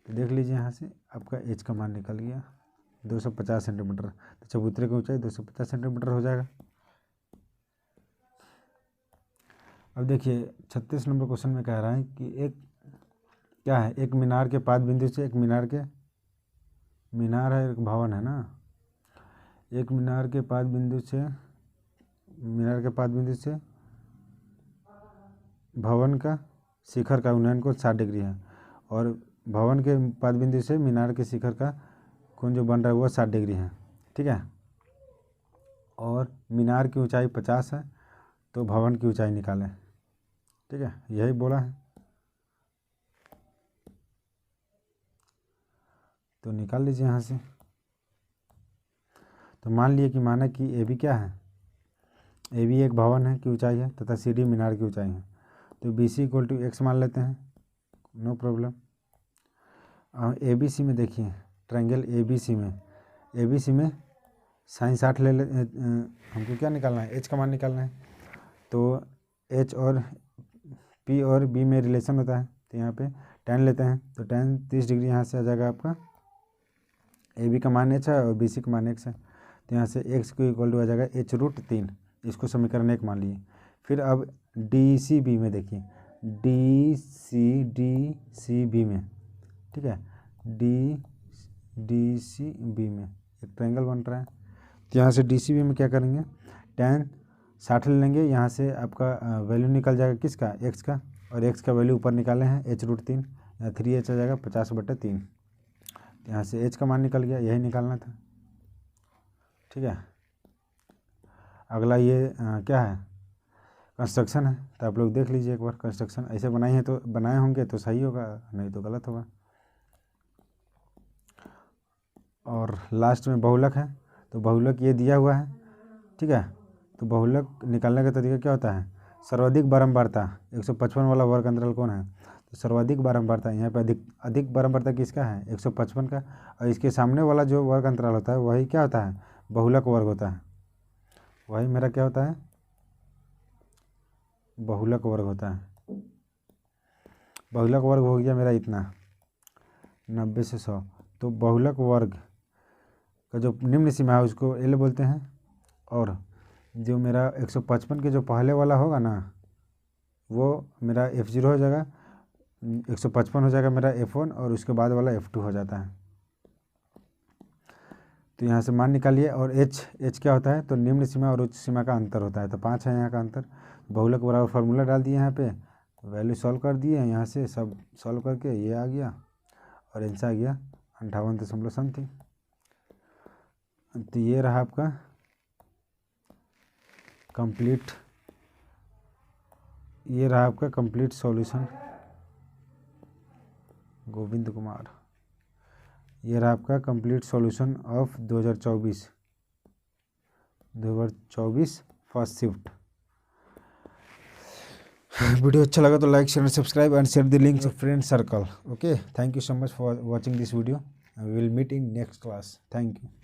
तो देख लीजिए यहाँ से आपका h का मान निकल गया 250 सेंटीमीटर। तो चबूतरे की ऊंचाई 250 सेंटीमीटर हो जाएगा। अब देखिए 36 नंबर क्वेश्चन में कह रहा है कि एक क्या है, एक मीनार के पाद बिंदु से, एक मीनार है, एक भवन है ना, एक मीनार के पाद बिंदु से भवन का शिखर का उन्नयन कोण 60 डिग्री है, और भवन के पाद बिंदु से मीनार के शिखर का कोण जो बन रहा है वो 60 डिग्री है, ठीक है। और मीनार की ऊंचाई 50 है, तो भवन की ऊंचाई निकालें, ठीक है, यही बोला है। तो निकाल लीजिए यहाँ से। तो मान लिए कि माना कि ए बी क्या है, ए बी एक भवन है की ऊंचाई है तथा सी डी मीनार की ऊंचाई है। तो B C equal to X मान लेते हैं, no problem. A B C में देखिए ट्रायंगल ए बी सी में साइन 60 हमको क्या निकालना है, एच का मान निकालना है। तो एच और पी और बी में रिलेशन होता है, तो यहाँ पे tan लेते हैं, तो tan 30 डिग्री यहाँ से आ जाएगा आपका। ए बी का मान एच है और बी सी का मान एक्स है, तो यहाँ से एक्स को इक्वल टू आ जाएगा h√3, इसको समीकरण 1 मान लिए। फिर अब डी सी बी में देखिए, डी सी बी में, ठीक है, डी सी बी में एक ट्रायंगल बन रहा है। तो यहाँ से डी सी बी में क्या करेंगे, tan 60 ले लेंगे, यहाँ से आपका वैल्यू निकल जाएगा किसका, एक्स का, और एक्स का वैल्यू ऊपर निकाले हैं h√3, यहाँ 3h आ जाएगा 50/3। यहाँ से h का मान निकल गया, यही निकालना था, ठीक है। अगला ये क्या है, कंस्ट्रक्शन है, तो आप लोग देख लीजिए एक बार। कंस्ट्रक्शन ऐसे बनाए हैं तो बनाए होंगे तो सही होगा, नहीं तो गलत होगा। और लास्ट में बहुलक है, तो बहुलक ये दिया हुआ है, ठीक है। तो बहुलक निकालने का तरीका क्या होता है? सर्वाधिक बारंबारता 155 वाला वर्ग अंतराल कौन है? तो सर्वाधिक बारंबारता यहाँ पे अधिक बारंबारता किसका है? 155 का। और इसके सामने वाला जो वर्ग अंतराल होता है वही क्या होता है? बहुलक वर्ग होता है। वही मेरा क्या होता है? बहुलक वर्ग होता है। बहुलक वर्ग हो गया मेरा इतना 90 से 100। तो बहुलक वर्ग का जो निम्न सीमा है उसको एल बोलते हैं, और जो मेरा 155 के जो पहले वाला होगा ना वो मेरा F0 हो जाएगा, 155 हो जाएगा मेरा F1, और उसके बाद वाला F2 हो जाता है। तो यहाँ से मान निकालिए। और एच क्या होता है? तो निम्न सीमा और उच्च सीमा का अंतर होता है, तो 5 है यहाँ का अंतर। बहुलक बराबर फार्मूला डाल दिए यहाँ पे, वैल्यू सॉल्व कर दिए, यहाँ से सब सॉल्व करके ये आ गया, और आंसर आ गया 58.समथिंग। तो ये रहा आपका कंप्लीट सॉल्यूशन। गोविंद कुमार, ये रहा आपका complete solution of 2024 first shift. Video अच्छा लगा तो like share subscribe and share the link to friend circle. Okay, thank you so much for watching this video. We will meet in next class. Thank you.